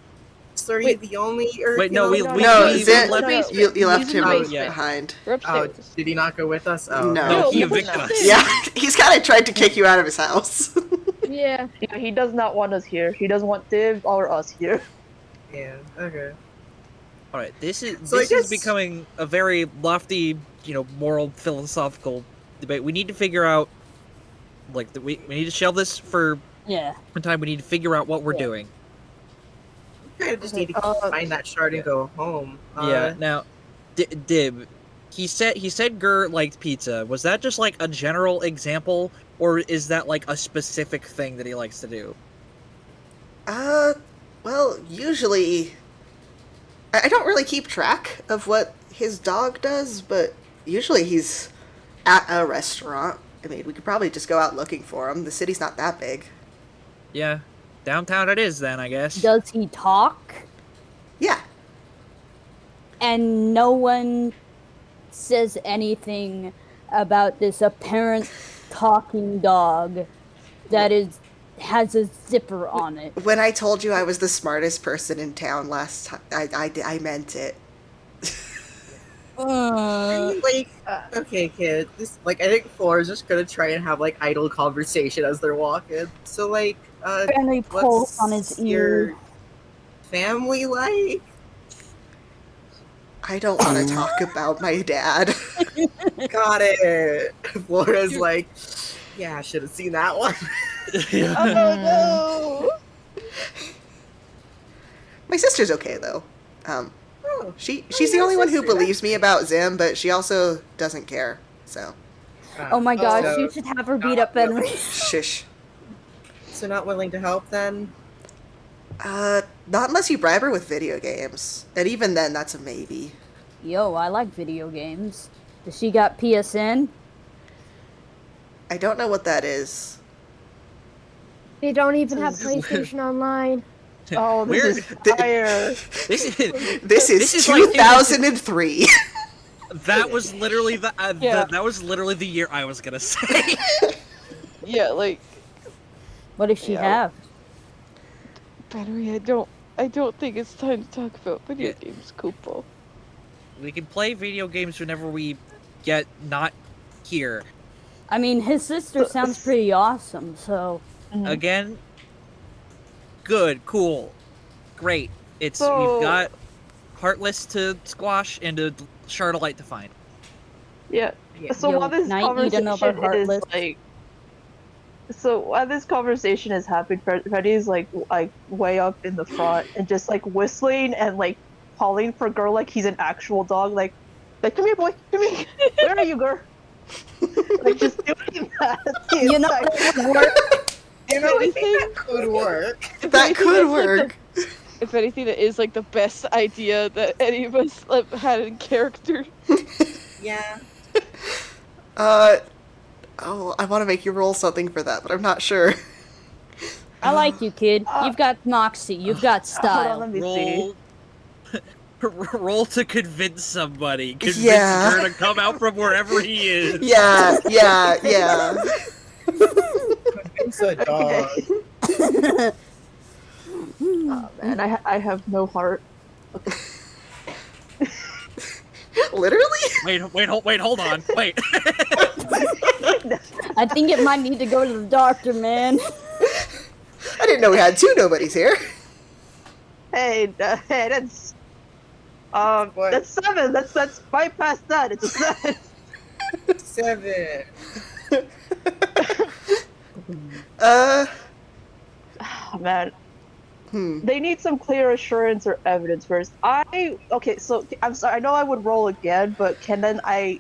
So are you the only? Wait, no, we No, we Zim, left. you left He's in him the basement. behind. We're Oh, upstairs. did he not go with us? Oh, No. No, he he evicted was us. sick. Yeah, he's kind of tried to kick you out of his house. Yeah. Yeah, he does not want us here. He doesn't want Div or us here. Yeah. Okay. All right, this is So I this is guess- becoming a very lofty, moral, philosophical debate. We need to figure out, like, we need to shelve this for Yeah. one time. We need to figure out what we're Yeah. doing. Kind of just need to find that shard and go home. Yeah. Now, Dib, he said Gur liked pizza. Was that just like a general example, or is that like a specific thing that he likes to do? Well, usually, I don't really keep track of what his dog does, but usually he's at a restaurant. I mean, we could probably just go out looking for him. The city's not that big. Yeah, downtown it is then, I guess. Does he talk? Yeah. And no one says anything about this apparent talking dog that has a zipper on it. When I told you I was the smartest person in town last time, I meant it. Like, okay, kid. This, like, I think Flora's just gonna try and have like idle conversation as they're walking. So, like, Apparently pulls what's on his your ear. family like? I don't want to talk about my dad. Got it. Flora's like, yeah, I should have seen that one. Oh no! My sister's okay though. Oh, She's the only one who believes me about Zim, but she also doesn't care. So, Oh my gosh, so- you should have her beat up Henry. shush. So not willing to help then? Not unless you bribe her with video games, and even then, that's a maybe. Yo, I like video games. Does she got PSN? I don't know what that is. They don't even have PlayStation Online. Oh, this Weird. is fire. This is This This is is like- 2003. that was literally Yeah. that was literally the year I was gonna say. Yeah, like, What does she Yeah. have? Bennery, I don't think it's time to talk about video Yeah. games, Kupo. We can play video games whenever we get not here. I mean, his sister sounds pretty awesome, so... Again, good, cool, great. It's So- we've got Heartless to squash and a Shard of Light to find. Yeah. Yeah. So Yo, while this can I eat another conversation is Heartless? like, so while this conversation is happening, Freddy's like way up in the front and just like whistling and like calling for Girl like he's an actual dog, like come here, boy, come here. Where are you, Girl? Like just doing that. the You know, entire that would work. You know, I anything- think that could work. That anything, could that's, like, work. If anything, that is like the best idea that any of us like, had in character. Yeah. Oh, I want to make you roll something for that, but I'm not sure. I like you, kid. You've got moxie. You've got Hold on, style. let me see. Roll to convince somebody. Convince Yeah. her to come out from wherever he is. Yeah. It's a dog. Oh man, I have no heart. Literally? Wait, hold on. Wait. I think it might need to go to the doctor, man. I didn't know we had 2 nobodies here. Hey, that's What? that's 7. That's right past that. It's a 7. 7. Oh, man. They need some clear assurance or evidence first. Okay, so I'm sorry. I know I would roll again, but can I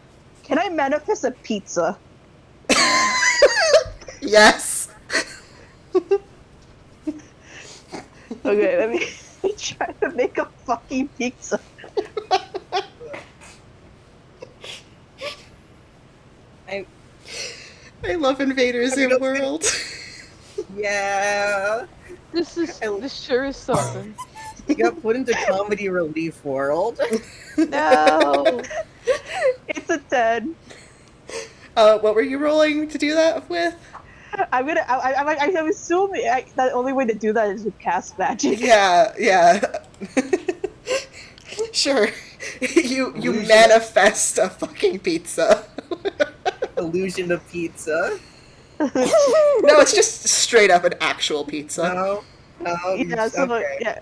manifest a pizza? Yes. Okay, let me try to make a fucking pizza. I love Invaders Zim World. Yeah. This sure is something. You got put into comedy relief world. No. It's a 10. What were you rolling to do that with? I'm assuming the only way to do that is with cast magic. Yeah. Sure. You manifest a fucking pizza. Illusion of pizza. No, it's just straight up an actual pizza. No. Yeah, so okay. yeah.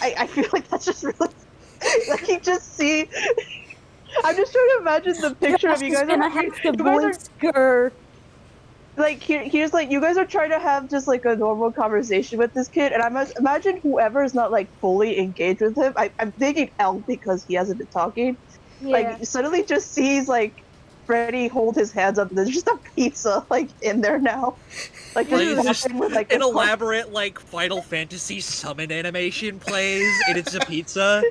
I feel like that's just really like you just see. I'm just trying to imagine the picture of you guys. Gonna have to voice her. Like here's like you guys are trying to have just like a normal conversation with this kid, and I must imagine whoever is not like fully engaged with him. I'm thinking L because he hasn't been talking. Yeah. Like suddenly just sees like Freddy hold his hands up, and there's just a pizza like in there now. Like Just with like an this elaborate like Final Fantasy summon animation plays, and it's a pizza.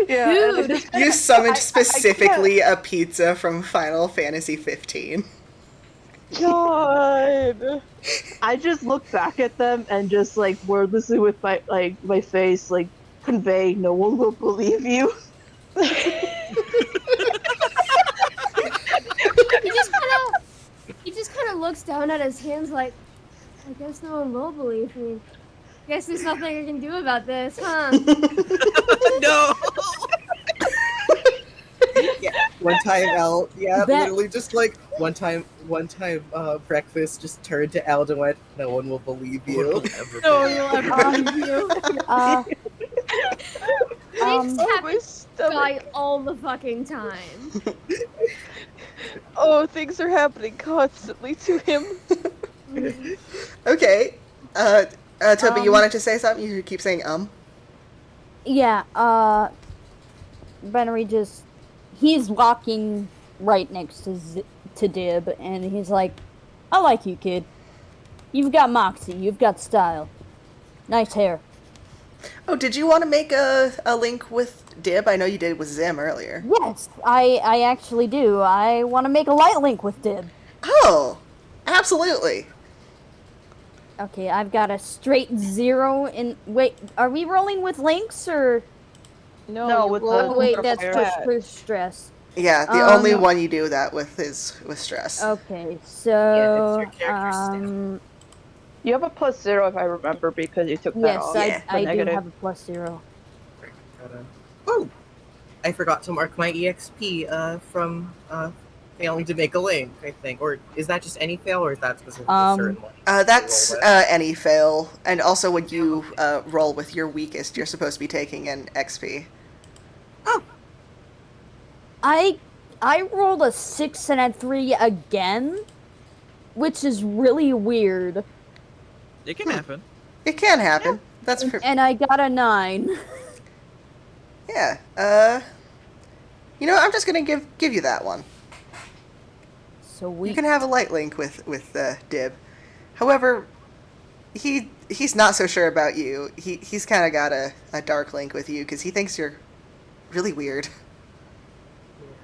Yeah, Dude. You summoned specifically a pizza from Final Fantasy 15. God. I just look back at them and just like wordlessly with my face like convey, no one will believe you. He just kind of looks down at his hands like, I guess no one will believe me. Guess there's nothing I can do about this, huh? No. Yeah, one time L, That- literally just like one time breakfast just turned to L and went, no one will believe you. No one will ever believe you. They just Oh, have my to stomach. die all the fucking time. Oh, things are happening constantly to him. Okay. Toby, you wanted to say something? You keep saying Yeah, Benry he's walking right next to Dib, and he's like, I like you, kid. You've got moxie, you've got style. Nice hair. Oh, did you want to make a link with Dib? I know you did with Zim earlier. Yes, I actually do. I want to make a light link with Dib. Oh, absolutely. Okay, I've got a straight 0 in... Wait, are we rolling with links, or... No, with Oh, the wait, that's fire. just for stress. Yeah, the only one you do that with is with stress. Okay, Yeah, so... it's your character's You have a +0 if I remember because you took that yes, off. Yeah. I do negative. have a +0. Oh, I forgot to mark my EXP from failing to make a link, I think. Or is that just any fail, or is that specific to a certain one? That's any fail, and also when you roll with your weakest, you're supposed to be taking an XP. I rolled a 6 and a 3 again, which is really weird. It can happen. It can happen. That's And I got a 9. yeah. You know, I'm just gonna give you that one. So we You can have a light link with Dib. However, he's not so sure about you. He's kind of got a dark link with you because he thinks you're really weird.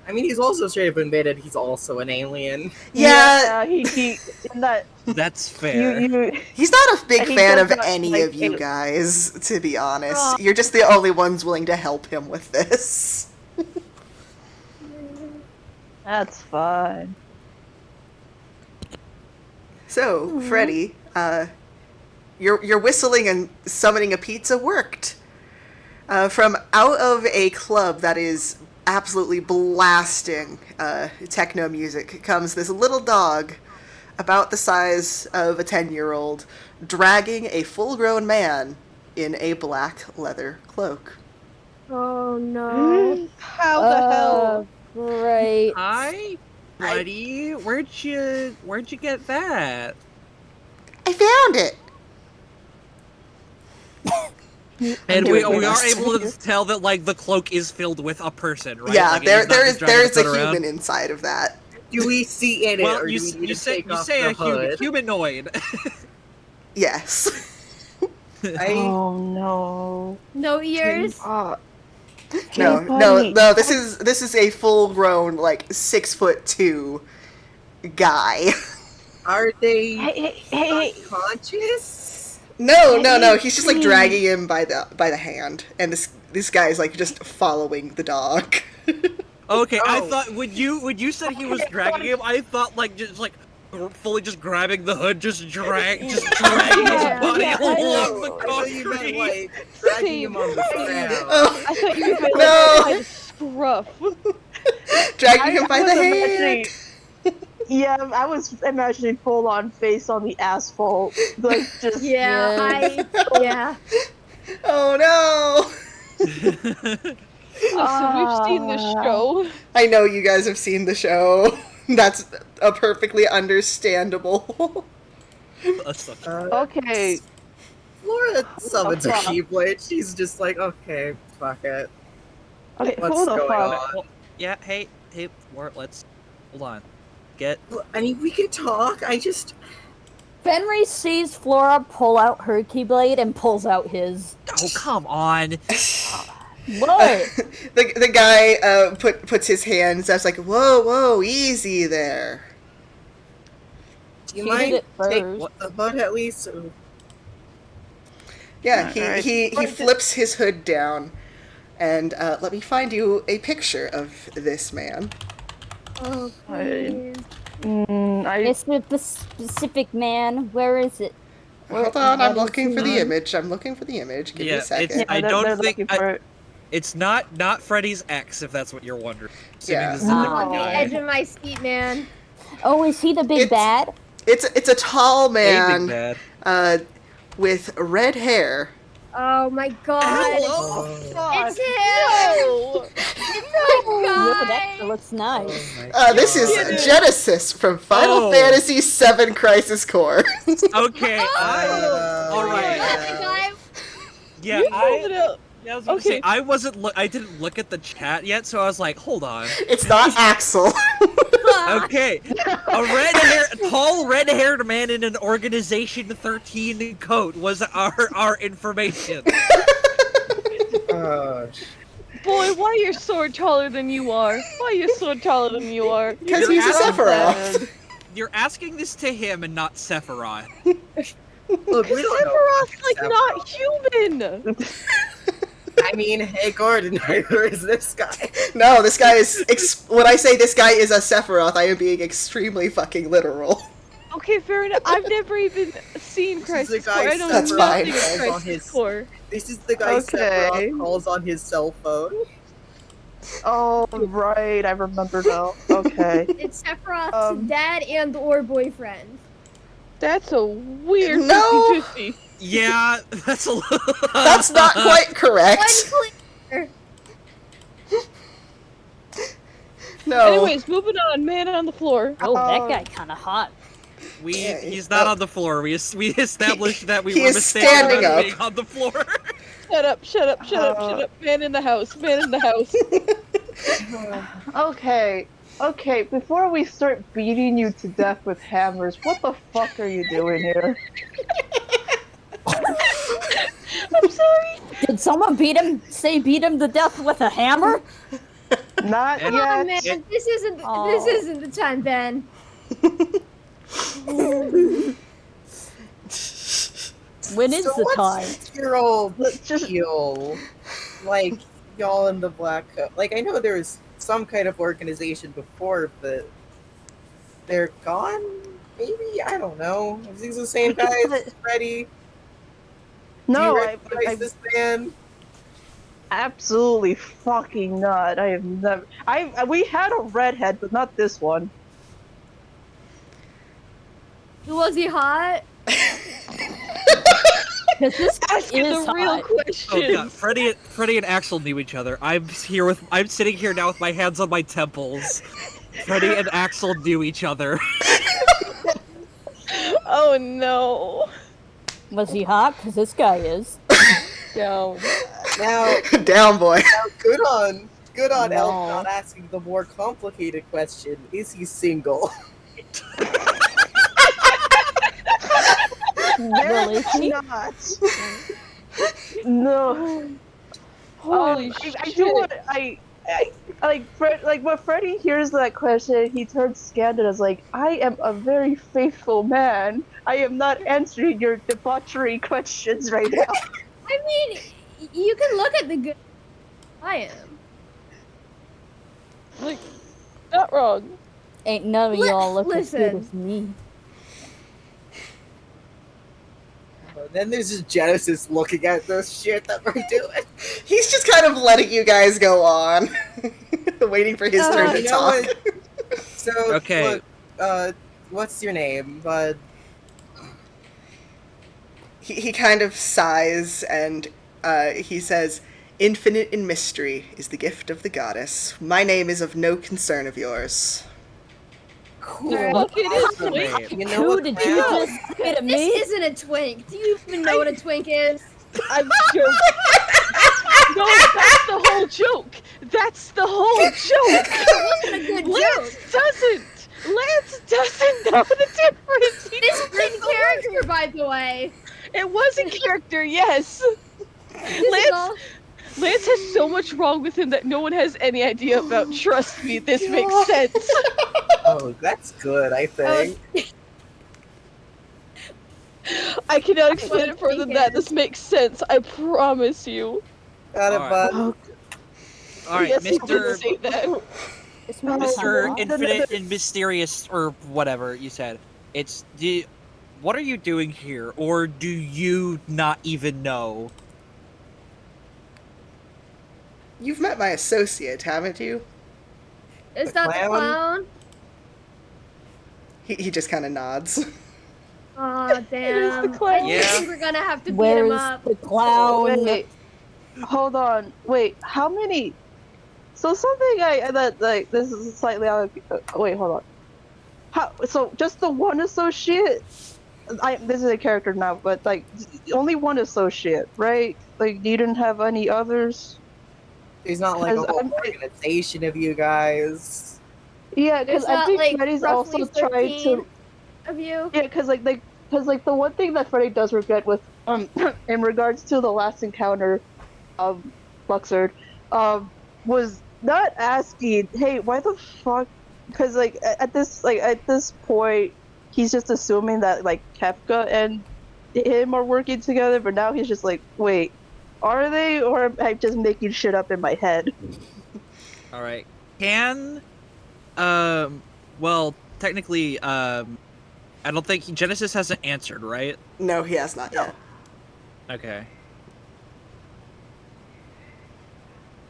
I mean, he's also straight up admitted he's also an alien. Yeah, he in that That's fair. you he's not a big He fan does of not any like of you it. guys, to be honest. Aw. You're just the only ones willing to help him with this. that's fine. So, Freddy, your whistling and summoning a pizza worked. From out of a club that is absolutely blasting techno music comes this little dog about the size of a 10-year-old dragging a full-grown man in a black leather cloak. Oh no. How the hell? Great. Hi, buddy. Where'd you get that? I found it. And doing we my are best. able to tell that like the cloak is filled with a person, right? Yeah, Like, he's not there just is dragging a foot around. human inside of that. Do we see in it, Well, or do you, we need you to say take you off say the a hood? humanoid. Yes. Oh no. No ears. No. This is a full-grown like 6'2" guy. Are they Hey. conscious? No. He's just like dragging him by the hand, and this guy is like just following the dog. Okay, I Oh. thought when you said he was dragging him, I thought like just like fully just grabbing the hood, just dragging his body Yeah. along the I thought you meant concrete. like dragging him on the ground. Oh, I thought you meant No. by the scruff. dragging him by I the was hand. imagining- Yeah, I was imagining full on face on the asphalt, like just Yeah. Yeah. Oh no! Listen, we've seen this show. I know you guys have seen the show. That's a perfectly understandable. Okay. Flora summons a fuck? Keyblade. She's just like, okay, fuck it. Okay, What's who the going fuck? on? Well, yeah, hey, let's hold on. Get I mean, we can talk. I just Fenris sees Flora pull out her keyblade and pulls out his. oh come on. What? the guy puts his hands. I was like, whoa, easy there. you She might did it take first. the hood at least. Yeah, Alright. he flips his hood down, and let me find you a picture of this man. Oh, I- please. It's with the specific man. Where is it? Hold on, I'm what is looking for the he? image. I'm looking for the image. Give me Yeah, a second. it's- I they're- don't they're think- looking for it. It's not Freddy's ex, if that's what you're wondering. Assuming Yeah. this is a I'm different on the guy. edge of my seat, man. Oh, is he the big It's- bad? It's a tall Hey, man big bad. with red hair. Oh my god. Hello. It's him! No! It's my Oh, guy! that looks nice. This is Get it. Genesis from Final Oh. Fantasy VII Crisis Core. Okay, Oh, all right. That's the guy. Yeah, You pulled it up. I was gonna Okay. say I didn't look at the chat yet, so I was like, hold on. It's not Axel. Okay, tall red-haired man in an Organization 13 coat was our information. Boy, why your sword taller than you are? Why your sword taller than you are? Because he's a Sephiroth. You're asking this to him and not Sephiroth. Look, we don't know. Sephiroth's like not human. I mean, hey Gordon, where is this guy? No, this guy is. When I say this guy is a Sephiroth, I am being extremely fucking literal. Okay, fair enough. I've never even seen This is the Crisis guy Core. I know That's nothing fine. of On Crisis his- Core. This is the guy Okay. Sephiroth calls on his cell phone. Oh, right, I remember now. Okay. It's Sephiroth's dad and or boyfriend. That's a weird No. 50-50. Yeah, that's a little. That's not quite correct. Unclear. No. Anyways, moving on. Man on the floor. Oh, that guy kind of hot. Yeah, He's not on the floor. We established that we he were is mistaken standing about up. being on the floor. Shut up, shut up, shut up, shut up. Man in the house, man in the house. Okay, before we start beating you to death with hammers, what the fuck are you doing here? I'm sorry. Did someone beat him to death with a hammer? Not And- Come yet. on, man. This isn't the time, Ben. When is So the what's time? your old Let's just- deal? Like, y'all in the black coat. Like, I know there's some kind of organization before, but they're gone? Maybe? I don't know. Are these the same guys as Freddy? Do No, you I recognize this man? Absolutely fucking not. I have never. We had a redhead, but not this one. Was he hot? Because this guy Asking is the real hot. questions. Oh god, Freddy and Axel knew each other. I'm sitting here now with my hands on my temples. Freddy and Axel knew each other. Oh no. Was he hot? Because this guy is. Down. Now, Down, boy. good on No. Elf not asking the more complicated question: is he single? Really? Not. No. Holy I do want. Like when Freddy hears that question, he turns scanned and is like, "I am a very faithful man. I am not answering your debauchery questions right now." I mean, you can look at the good I am. Like, not wrong. Ain't none of y'all look as good Listen. as me. Then there's just Genesis looking at this shit that we're doing. He's just kind of letting you guys go on, waiting for his turn to You know talk. what? So, Okay. look, what's your name, bud? He kind of sighs and he says, "Infinite in mystery is the gift of the goddess. My name is of no concern of yours." Look, it is Awesome sweet. name. You know Who what? did you just say to me? This isn't a twink. Do you even know what a twink is? I'm joking. No, that's the whole joke. That's the whole joke. It wasn't a good Lance joke. doesn't. Lance doesn't know the difference. He This just is in heard the word. character, by the way. It was in character, yes. This is Lance, all- Lance has so much wrong with him that no one has any idea about. Trust me, this makes sense. Oh, that's good, I think. I cannot explain it further than that. Thinking. This makes sense. I promise you. Got it, Alright. bud. Alright, Yes, he did Mr. say that. This man is Mr. hot. Infinite and Mysterious, or whatever you said. What are you doing here? Or do you not even know? You've met my associate, haven't you? Is The that the clown? clown? He just kind of nods. Aw, damn. clown. I Yeah. think we're gonna have to beat him Where's up. the clown? Wait, hold on. Wait, how many? So something that like this is slightly out of. Wait, hold on. How? So just the one associate? This is a character now, but like only one associate, right? Like you didn't have any others. There's not like a Because whole I'm- organization of you guys. Yeah, There's because I not, think like, Freddy's roughly also tried 13 to. of you. Yeah, because like the one thing that Freddy does regret with in regards to the last encounter of Luxord, was not asking, hey, why the fuck? Because like at this point, he's just assuming that like Kefka and him are working together, but now he's just like, wait, are they, or am I just making shit up in my head? Alright. Well, technically, I don't think Genesis hasn't answered, right? No, he has not yet. Okay.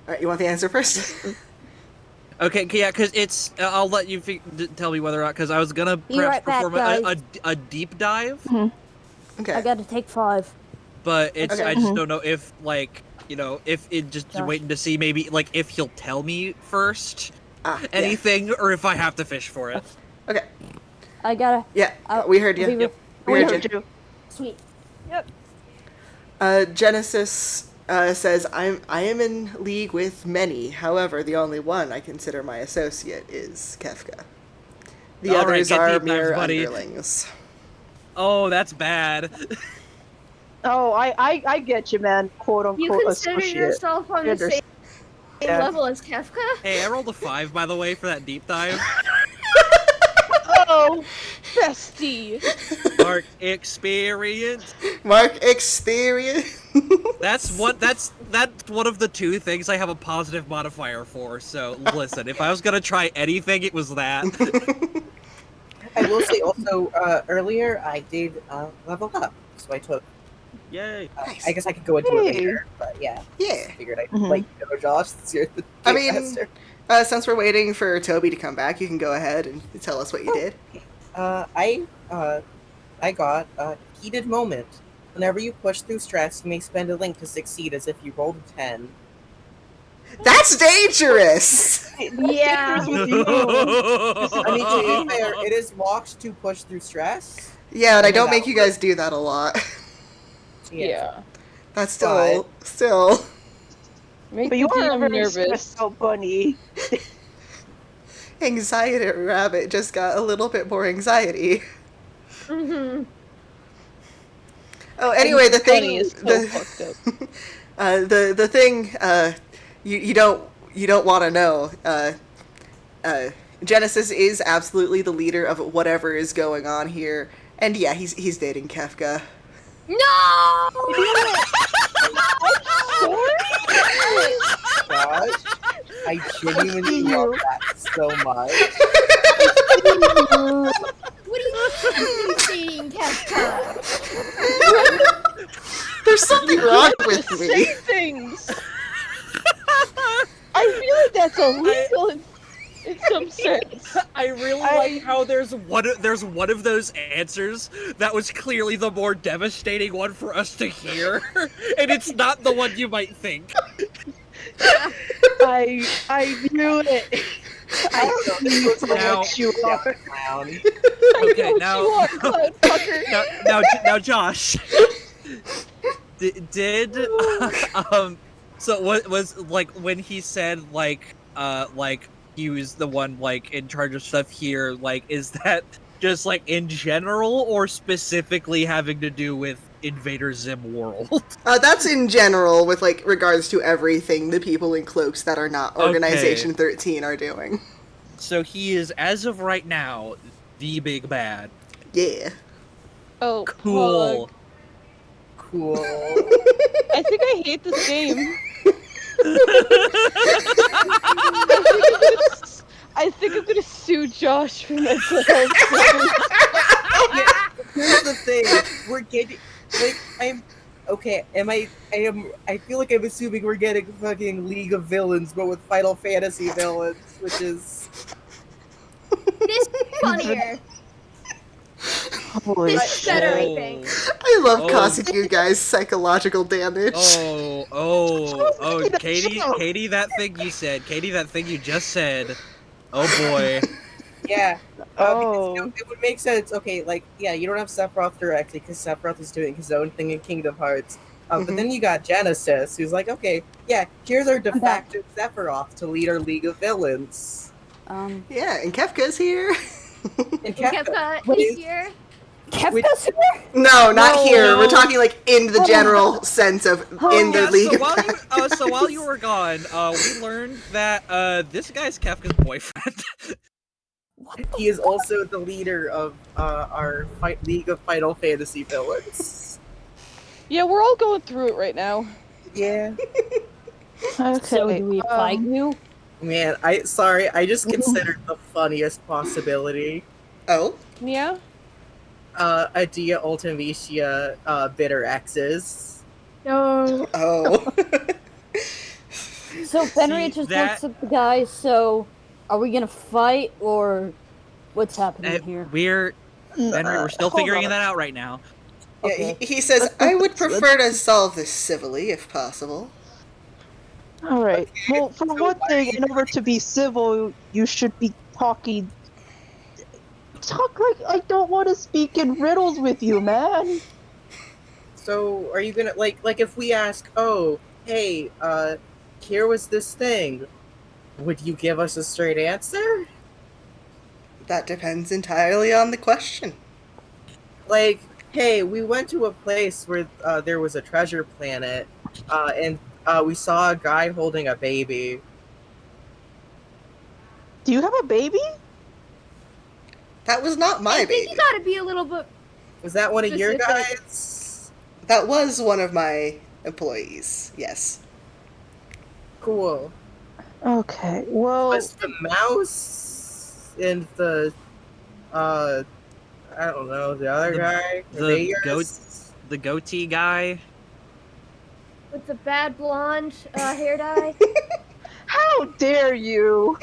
Alright, you want the answer first? Okay, yeah, because it's. I'll let you tell me whether or not, because I was gonna Be perhaps right back, perform a deep dive, Okay. I gotta take 5. but it's. Okay. I just don't know if, like, if it just Gosh. waiting to see maybe, like, if he'll tell me first Yeah. anything, or if I have to fish for it. Okay. I gotta. Yeah, I'll we heard be you. re- We heard you. Sweet. Genesis says, I am in league with many. However, the only one I consider my associate is Kefka. The All right, others get are deep dive, mere buddy. underlings. Oh, that's bad. Oh, I get you, man. Quote You unquote consider associate. yourself on the same Yeah. level as Kefka? Hey, I rolled a 5, by the way, for that deep dive. Oh, bestie. Mark experience. Mark exterior. That's one of the 2 things I have a positive modifier for. So listen, if I was gonna try anything, it was that. I will say also, earlier I did level up, so I took Yay! Nice. I guess I could go into it Hey. later, but yeah. Yeah. Figured I'd Mhm. let you know, Josh. Since you're the I game mean, master. since we're waiting for Toby to come back, you can go ahead and tell us what you did. I got a heated moment. Whenever you push through stress, you may spend a link to succeed as if you rolled a 10. That's dangerous! Yeah. With you. I mean, to be fair, it is locked to push through stress. Yeah, and I Only don't that make you guys do that a lot. Yeah. That's still. Make But you the are a DM very nervous. stressed out bunny. Anxiety Rabbit just got a little bit more anxiety. Mm-hmm. Oh, anyway, the Bunny thing, is so fucked up. the thing, you don't want to know. Genesis is absolutely the leader of whatever is going on here, and yeah, he's dating Kefka. No! Gosh, I genuinely love that so much. What do you mean he's dating Kefka? There's something wrong with Say me. things. I feel like that's illegal in some sense. I really like how there's one of those answers that was clearly the more devastating one for us to hear, and it's not the one you might think. I knew it. I knew Now- what you are. Clown. Okay, I know now- you are, clown fucker. Now, Josh, did so what was like when he said like he was the one like in charge of stuff here? Like, is that just like in general or specifically having to do with Invader Zim World? That's in general with like regards to everything the people in cloaks that are not Organization 13 are doing. So he is, as of right now, the big bad. Yeah. Oh, Cool. fuck. Cool. I think I hate this game. I think I'm gonna sue Josh for mental health. Here's the thing. We're getting I'm okay, I feel like I'm assuming we're getting fucking League of Villains, but with Final Fantasy villains, which is This is funnier. Holy This is better, I think. I love Oh. causing you guys psychological damage. Katie, that thing you just said. Oh boy. yeah. Oh. Because it would make sense. Okay, like yeah, you don't have Sephiroth directly because Sephiroth is doing his own thing in Kingdom Hearts. But then you got Genesis, who's like, okay, yeah, here's our de facto Sephiroth to lead our League of Villains. Yeah, and Kefka's here. And Kefka is here. Kefka's here? No, not No. here. We're talking like in the general sense of in the Yeah, League so of while you were gone, we learned that this guy's Kefka's boyfriend. he is also the leader of our League of Final Fantasy villains. Yeah, we're all going through it right now. Yeah. Okay. So do we fight you? Man, I just considered the funniest possibility. Oh, Yeah? Adia Ultimecia bitter exes. No. oh. So Fenrir See, just that- looks at the guy, so are we gonna fight or what's happening here? We're still Hold figuring on. that out right now. Yeah, Okay. he says, I would prefer to solve this civilly, if possible. All right. Well, for one thing, in order to be civil, you should be talking. Talk like I don't want to speak in riddles with you, man. So are you gonna like if we ask, oh, hey, here was this thing, would you give us a straight answer? That depends entirely on the question. Like, hey, we went to a place where there was a treasure planet, and we saw a guy holding a baby. Do you have a baby? That was not my I think baby. you gotta be a little bit. Was that one of your Specific. guys? That was one of my employees, yes. Cool. Okay. Well, Was the mouse and the I don't know, the other The- guy? the Vegas? the goatee guy. With the bad blonde hair dye. How dare you?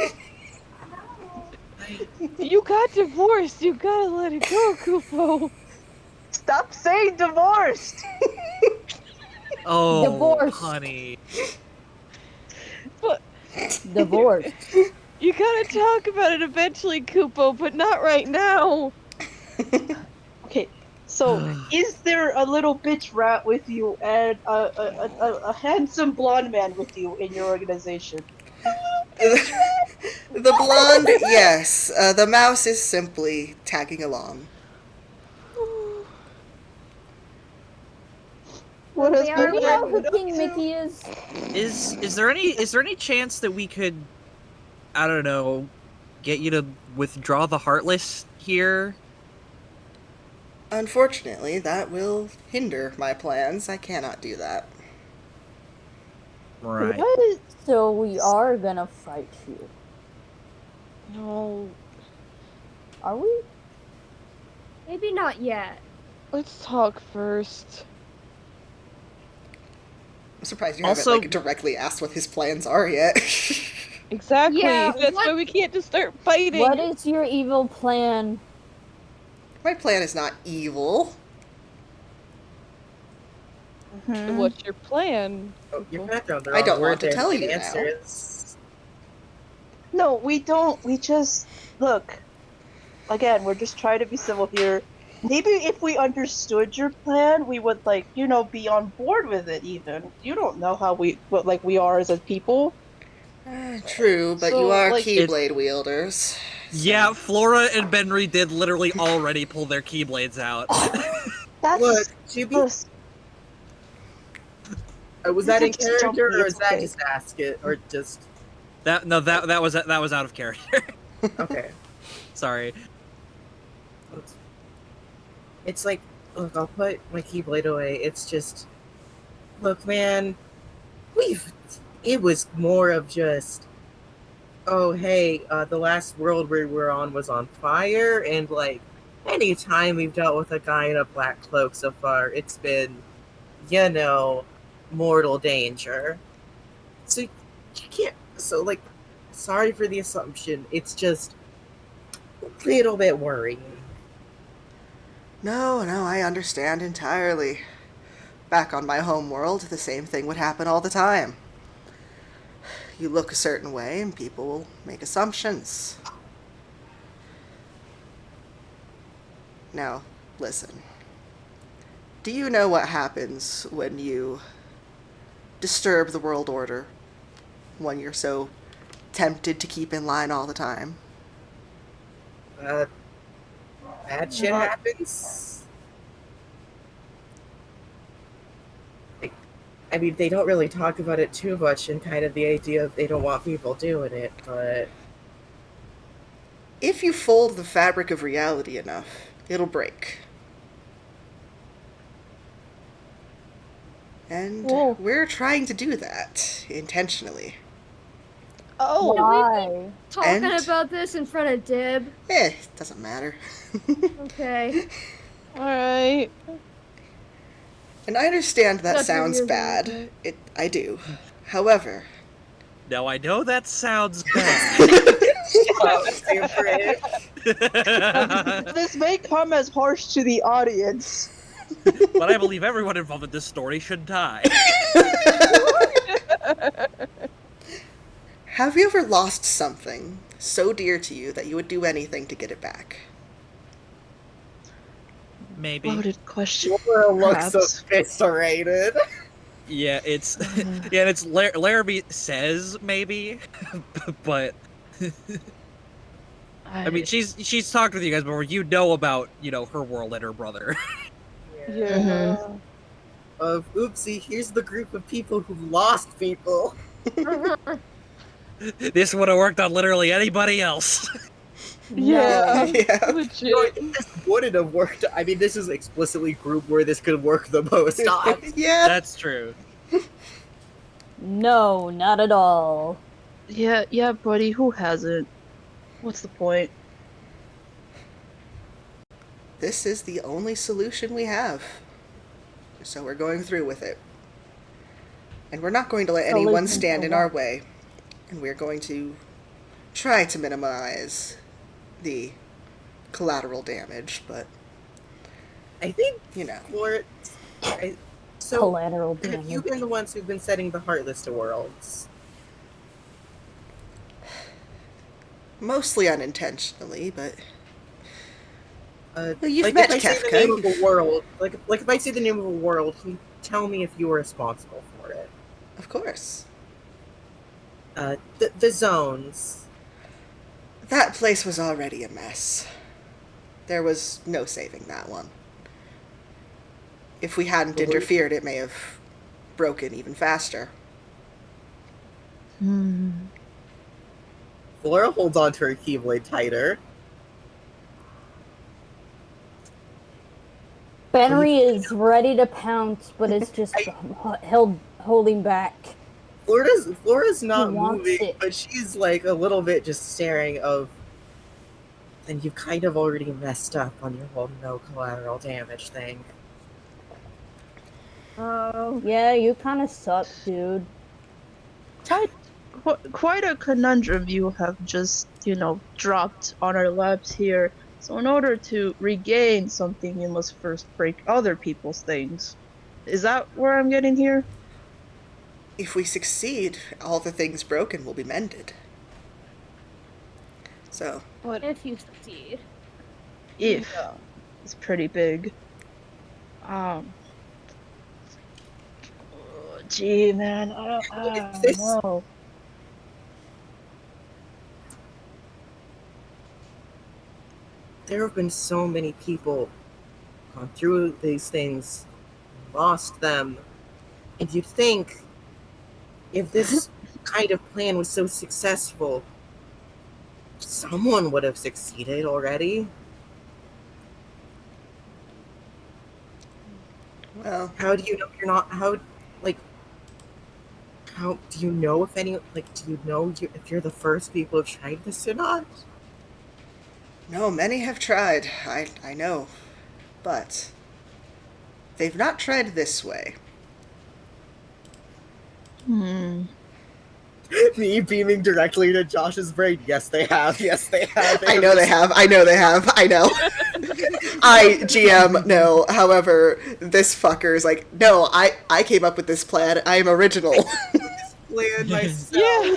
You got divorced. You gotta let it go, Kupo. Stop saying divorced. Oh, Divorced. honey. But Divorce. you gotta talk about it eventually, Kupo, but not right now. Okay, so is there a little bitch rat with you and a handsome blonde man with you in your organization? The blonde, yes. The mouse is simply tagging along. What Well, has we my are Do we know friend who been up King to? Mickey is? Is there any chance that we could, I don't know, get you to withdraw the heartless here? Unfortunately, that will hinder my plans. I cannot do that. Right. What? So we are gonna fight you. No, Are we? Maybe not yet. let's talk first. I'm surprised you Also- haven't like directly asked what his plans are yet. Exactly. Yeah, That's what- why we can't just start fighting. What is your evil plan? My plan is not evil. What's your plan? Oh, your background. I don't want to tell you now. No, we don't. We just look. Again, we're just trying to be civil here. Maybe if we understood your plan, we would be on board with it. Even you don't know how we are as a people. True, but So, you are like- Keyblade wielders. Yeah, Flora and Benry did literally already pull their keyblades out. That's Look, to be, the- was that in Just jump character, me, or it's is that okay. just ask it, or just that was out of character. okay? Sorry. It's like, look, I'll put my Keyblade away. It's just, look, man, it was more of just, oh, hey, the last world we were on was on fire, and like, any time we've dealt with a guy in a black cloak so far, it's been, mortal danger. So you can't. So like, sorry for the assumption. It's just a little bit worrying. No, I understand entirely. Back on my home world, the same thing would happen all the time. You look a certain way, and people will make assumptions. Now, listen. Do you know what happens when you disturb the world order? When you're so tempted to keep in line all the time? Bad shit happens. I mean, they don't really talk about it too much, and kind of the idea of they don't want people doing it, but If you fold the fabric of reality enough, it'll break. And Whoa. we're trying to do that intentionally. Oh, Why? Talking And- about this in front of Dib. Doesn't matter. Okay. Alright. And I understand that That's sounds what you're bad. doing, I do. However, Now I know that sounds bad. this may come as harsh to the audience. But I believe everyone involved in this story should die. have you ever lost something so dear to you that you would do anything to get it back? Maybe. Loaded question. Laura looks so Perhaps. eviscerated. Yeah, it's yeah, it's Larrabee says maybe, but I mean she's talked with you guys before. You know about her world and her brother. Yeah. Oopsie, here's the group of people who've lost people. This would have worked on literally anybody else. Yeah. Yeah. Legit. This wouldn't have worked. I mean, this is explicitly group where this could work the most. Yeah. That's true. No, not at all. Yeah, buddy, who hasn't? What's the point? This is the only solution we have. So we're going through with it. And we're not going to let So anyone listen stand to in our what? way. And we're going to try to minimize the collateral damage, but, I think you know. So Collateral have you damage. been the ones who've been setting the heartless to worlds? Mostly unintentionally, but well, you've Like met if I say the Kefka. name of a world, like if I say the name of a world, can you tell me if you were responsible for it? Of course. The zones. That place was already a mess. There was no saving that one. If we hadn't interfered, it may have broken even faster. Flora holds on to her keyblade tighter. Benry is ready to pounce, but it's just holding back. Flora's not wants moving, it. but she's like a little bit just staring of. And you've kind of already messed up on your whole no collateral damage thing. Yeah, you kind of suck, dude. Quite a conundrum you have just, dropped on our laps here. So in order to regain something, you must first break other people's things. Is that where I'm getting here? If we succeed, all the things broken will be mended. So, But If you succeed. If yeah. it's pretty big. Gee, man, I don't know. There have been so many people gone through these things, lost them, and you'd think if this kind of plan was so successful, someone would have succeeded already. well, How do you know you're not? How do you know if any? Like, do you know if you're the first people who've tried this or not? no, many have tried, I know. But they've not tried this way. Me beaming directly to Josh's brain. Yes, they have. Yes, they have. I know they have. I know they have. I know. I, GM, no. However, this fucker is like, no, I came up with this plan. I am original. Plan myself. Yeah.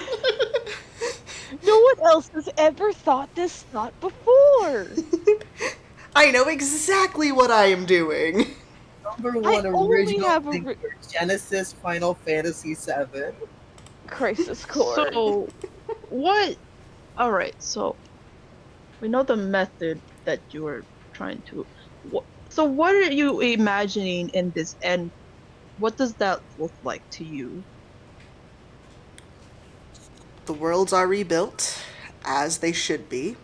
No one else has ever thought this thought before. I know exactly what I am doing. Number one I only original have thing for Genesis Final Fantasy VII. Crisis Core. So, what? Alright, so we know the method that you were trying to. So, what are you imagining in this end? What does that look like to you? The worlds are rebuilt, as they should be,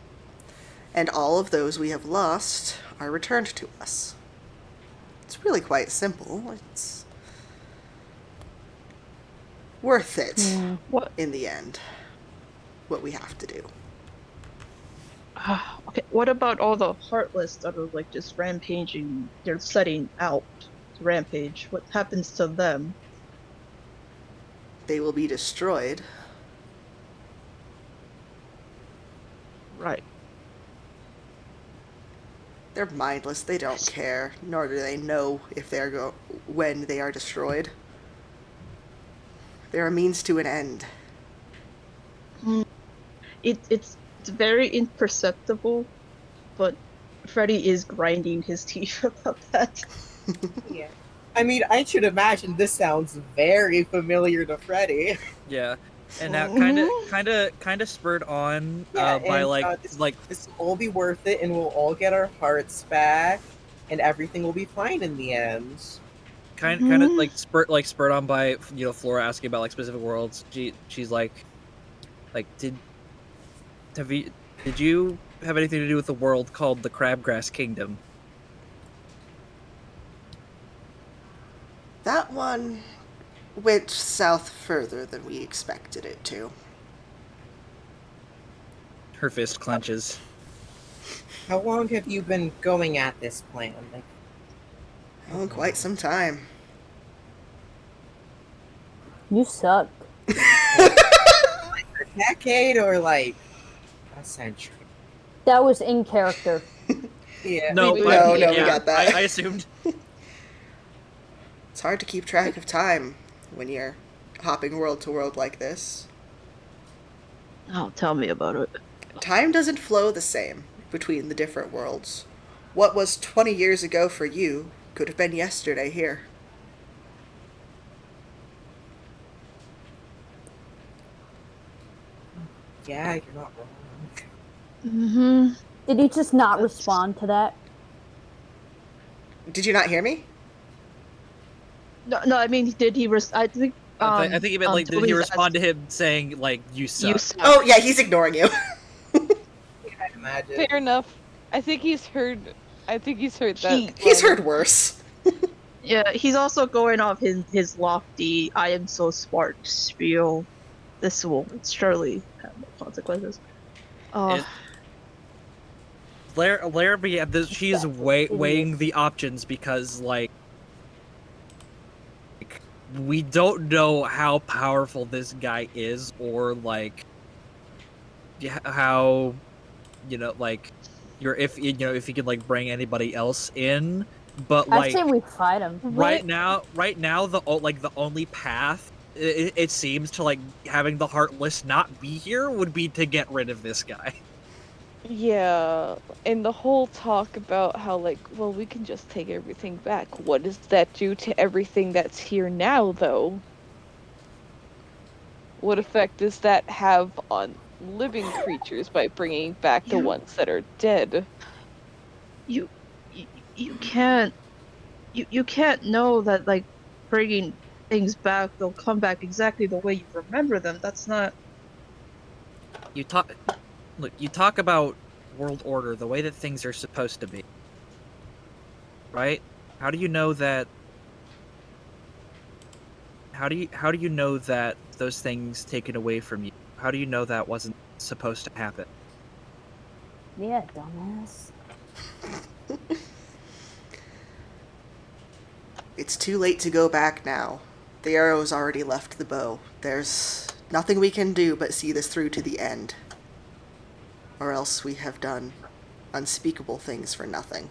and all of those we have lost are returned to us. It's really quite simple. It's worth it What? in the end, what we have to do. Okay, what about all the heartless that are like just rampaging? They're setting out to rampage. What happens to them? They will be destroyed. Right. They're mindless. They don't care, nor do they know if when they are destroyed. They're a means to an end. It's very imperceptible, but Freddy is grinding his teeth about that. Yeah. I mean, I should imagine this sounds very familiar to Freddy. Yeah, and that kind of spurred on by this will all be worth it, and we'll all get our hearts back, and everything will be fine in the end. kind of like spurred on by Flora asking about like specific worlds. She's like did you have anything to do with the world called the Crabgrass Kingdom? That one went south further than we expected it to. Her fist clenches. How long have you been going at this plan? Oh, quite some time. You suck. A decade or like a century? That was in character. Yeah. No, We- No, we yeah, got that. I assumed. It's hard to keep track of time when you're hopping world to world like this. Oh, tell me about it. Time doesn't flow the same between the different worlds. What was 20 years ago for you could have been yesterday here. Yeah, you're not wrong. Mm-hmm. Did he just not respond to that? Did you not hear me? No, I mean, did he? I think. I think he meant like, did he Toby's respond to him saying like, "You suck"? You suck. Oh, yeah, he's ignoring you. I imagine. Fair enough. I think he's heard that. He's heard worse. Yeah, he's also going off his lofty "I am so smart" spiel. This will surely have no consequences. Oh, It- she's weighing the options because like we don't know how powerful this guy is, or like how like if you can like bring anybody else in, but I like say we fight him. right now the only path it seems to like having the Heartless not be here would be to get rid of this guy. Yeah, and the whole talk about how, like, well, we can just take everything back. What does that do to everything that's here now, though? What effect does that have on living creatures by bringing back the ones that are dead? you can't you can't know that, like, bringing things back, they'll come back exactly the way you remember them. That's not. You talk about world order, the way that things are supposed to be, right? How do you know that? How do you know that those things taken away from you? How do you know that wasn't supposed to happen? Yeah, dumbass. It's too late to go back now. The arrow's already left the bow. There's nothing we can do but see this through to the end. Or else we have done unspeakable things for nothing.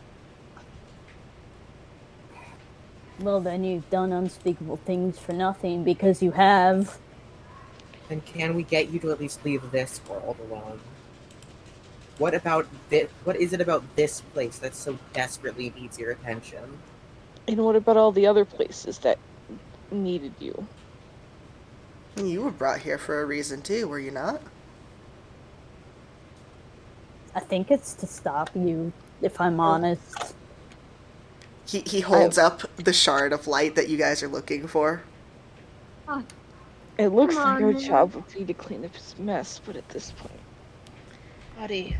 Well, then you've done unspeakable things for nothing because you have. Then can we get you to at least leave this world alone? What about this? What is it about this place that so desperately needs your attention? And what about all the other places that needed you? You were brought here for a reason too, were you not? I think it's to stop you, if I'm honest. He holds up the shard of light that you guys are looking for. It looks Come like on, our man. job would be to clean up his mess, but at this point... Buddy.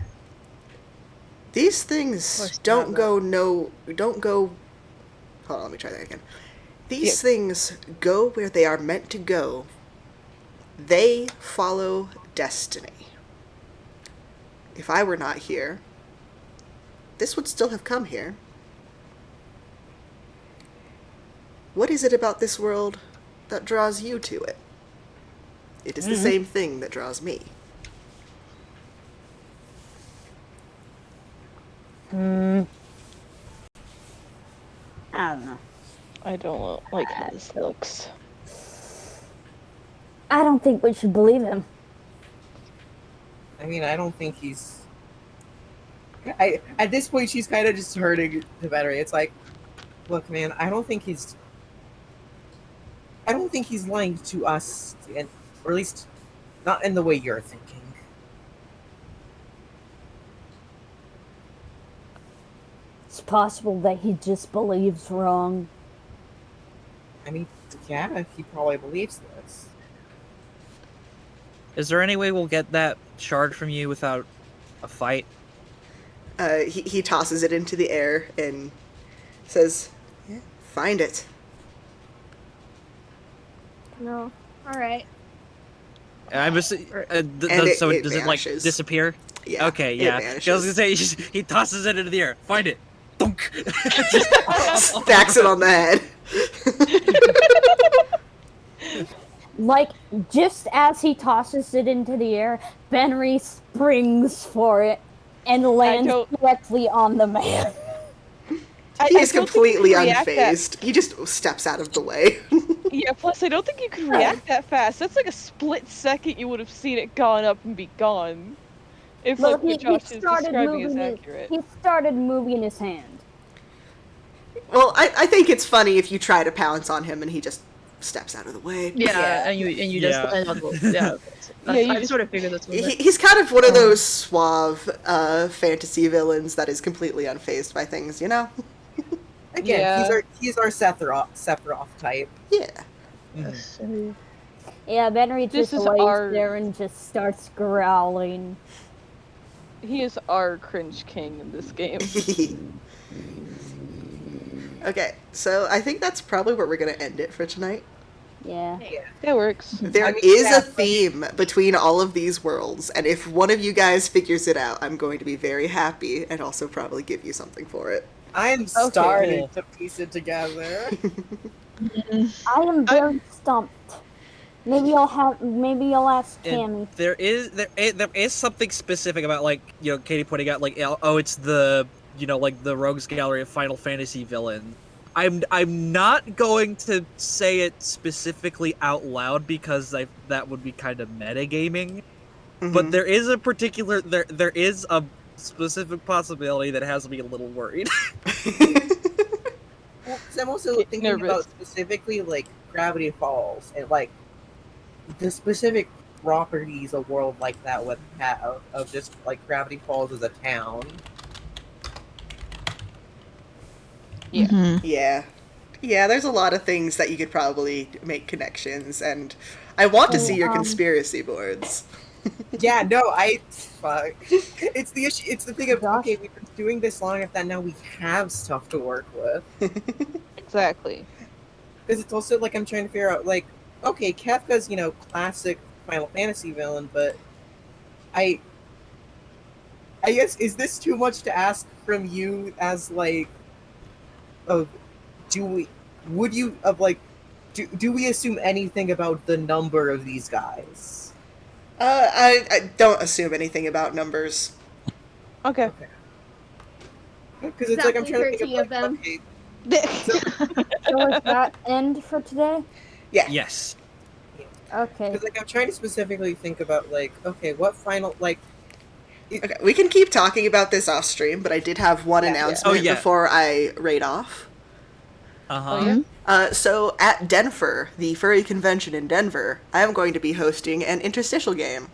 These things course don't not, go Hold on, let me try that again. These things go where they are meant to go. They follow destiny. If I were not here, this would still have come here. What is it about this world that draws you to it? It is the same thing that draws me. I don't know. I don't like how this looks. I don't think we should believe him. I mean, I don't think he's. At this point, she's kind of just hurting the battery. It's like, look, man, I don't think he's lying to us, or at least not in the way you're thinking. It's possible that he just believes wrong. I mean, yeah, he probably believes this. Is there any way we'll get that shard from you without a fight? He tosses it into the air and says, yeah, find it. No. All right. I'm just, it does it like vanishes. disappear? Yeah. Okay, it yeah. I vanishes. was gonna say he tosses it into the air. Find it. Thunk. Stacks it on the head. Like, just as he tosses it into the air, Benry springs for it and lands directly on the man. He is completely react unfazed. He just steps out of the way. Yeah, plus I don't think you can react that fast. That's like a split second you would have seen it gone up and be gone. If Well, like what Josh is describing is accurate. He started moving his hand. Well, I think it's funny if you try to pounce on him and he just steps out of the way. Yeah, and you just land on the I sort of figured that's what He's kind of one of those suave fantasy villains that is completely unfazed by things, you know? Again, he's our Sephiroth type. Yeah. Mm-hmm. Yeah, Benry just lays there and just starts growling. He is our cringe king in this game. Okay, so I think that's probably where we're going to end it for tonight. Yeah. That works. There is a theme between all of these worlds, and if one of you guys figures it out, I'm going to be very happy and also probably give you something for it. I'm starting to piece it together. I am very stumped. Maybe I'll ask Tammy. There is something specific about, like, you know, Katie pointing out, like, oh, it's the, you know, like the Rogues Gallery of Final Fantasy villain. I'm not going to say it specifically out loud because that would be kind of metagaming. But there is a particular there is a specific possibility that has me a little worried. Well, I'm also thinking about specifically like Gravity Falls and like the specific properties a world like that would have of just like Gravity Falls as a town. Yeah. Yeah, there's a lot of things that you could probably make connections, and I want to see your conspiracy boards. Yeah, no, fuck. It's the issue. It's the thing of, okay, we've been doing this long enough that now we have stuff to work with. Exactly. Because it's also like I'm trying to figure out, like, okay, Kefka's, you know, classic Final Fantasy villain, but I guess, is this too much to ask from you as, like, do we assume anything about the number of these guys? I don't assume anything about numbers. Okay. Because it's like I'm trying to think of them. Okay. So is that end for today? Yeah. Yes. Okay. Because like I'm trying to specifically think about like, okay, what final like. Okay, we can keep talking about this off stream, but I did have one announcement before I raid off. So at Denver, the furry convention in Denver, I am going to be hosting an Interstitial game.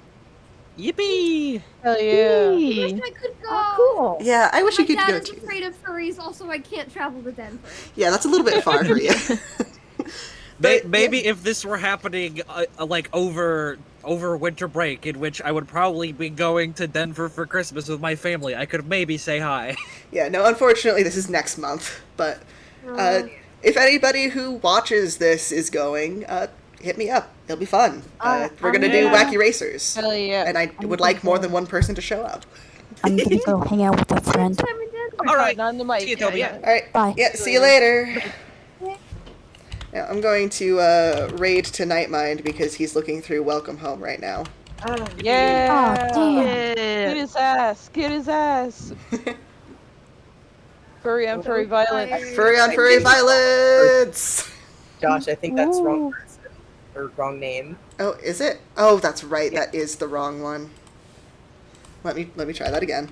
Yippee! Hell yeah! I wish I could go. Oh, cool. Yeah, I wish you could go too. My dad is afraid of furries. Also, I can't travel to Denver. Yeah, that's a little bit far for you. Maybe if this were happening like over winter break, in which I would probably be going to Denver for Christmas with my family, I could maybe say hi. Yeah, no, unfortunately this is next month, but if anybody who watches this is going, hit me up. It'll be fun. We're gonna do wacky racers. Hell yeah. And I would like more than one person to show up. I'm gonna go hang out with a friend. Alright, on the mic. See you, Toby. Alright. Bye. Yeah, see you later. Now, I'm going to raid to Nightmind because he's looking through Welcome Home right now. Yeah! Oh, damn. Get his ass! Get his ass! Furry on furry violence. Furry on furry violence! Josh, I think that's wrong person. Or wrong name. Oh, is it? Oh, that's right. Yeah. That is the wrong one. Let me try that again.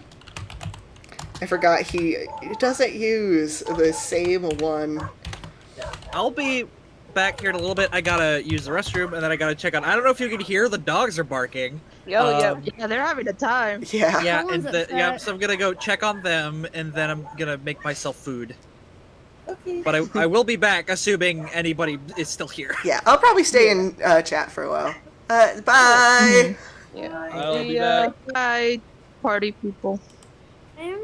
I forgot he doesn't use the same one. I'll be back here in a little bit. I gotta use the restroom, and then I gotta check on. I don't know if you can hear the dogs are barking. Yeah, they're having a time. Yeah. Yeah, so I'm gonna go check on them, and then I'm gonna make myself food. Okay. But I will be back, assuming anybody is still here. Yeah, I'll probably stay in chat for a while. Bye! Yeah. I'll be back. Bye, party people. I'm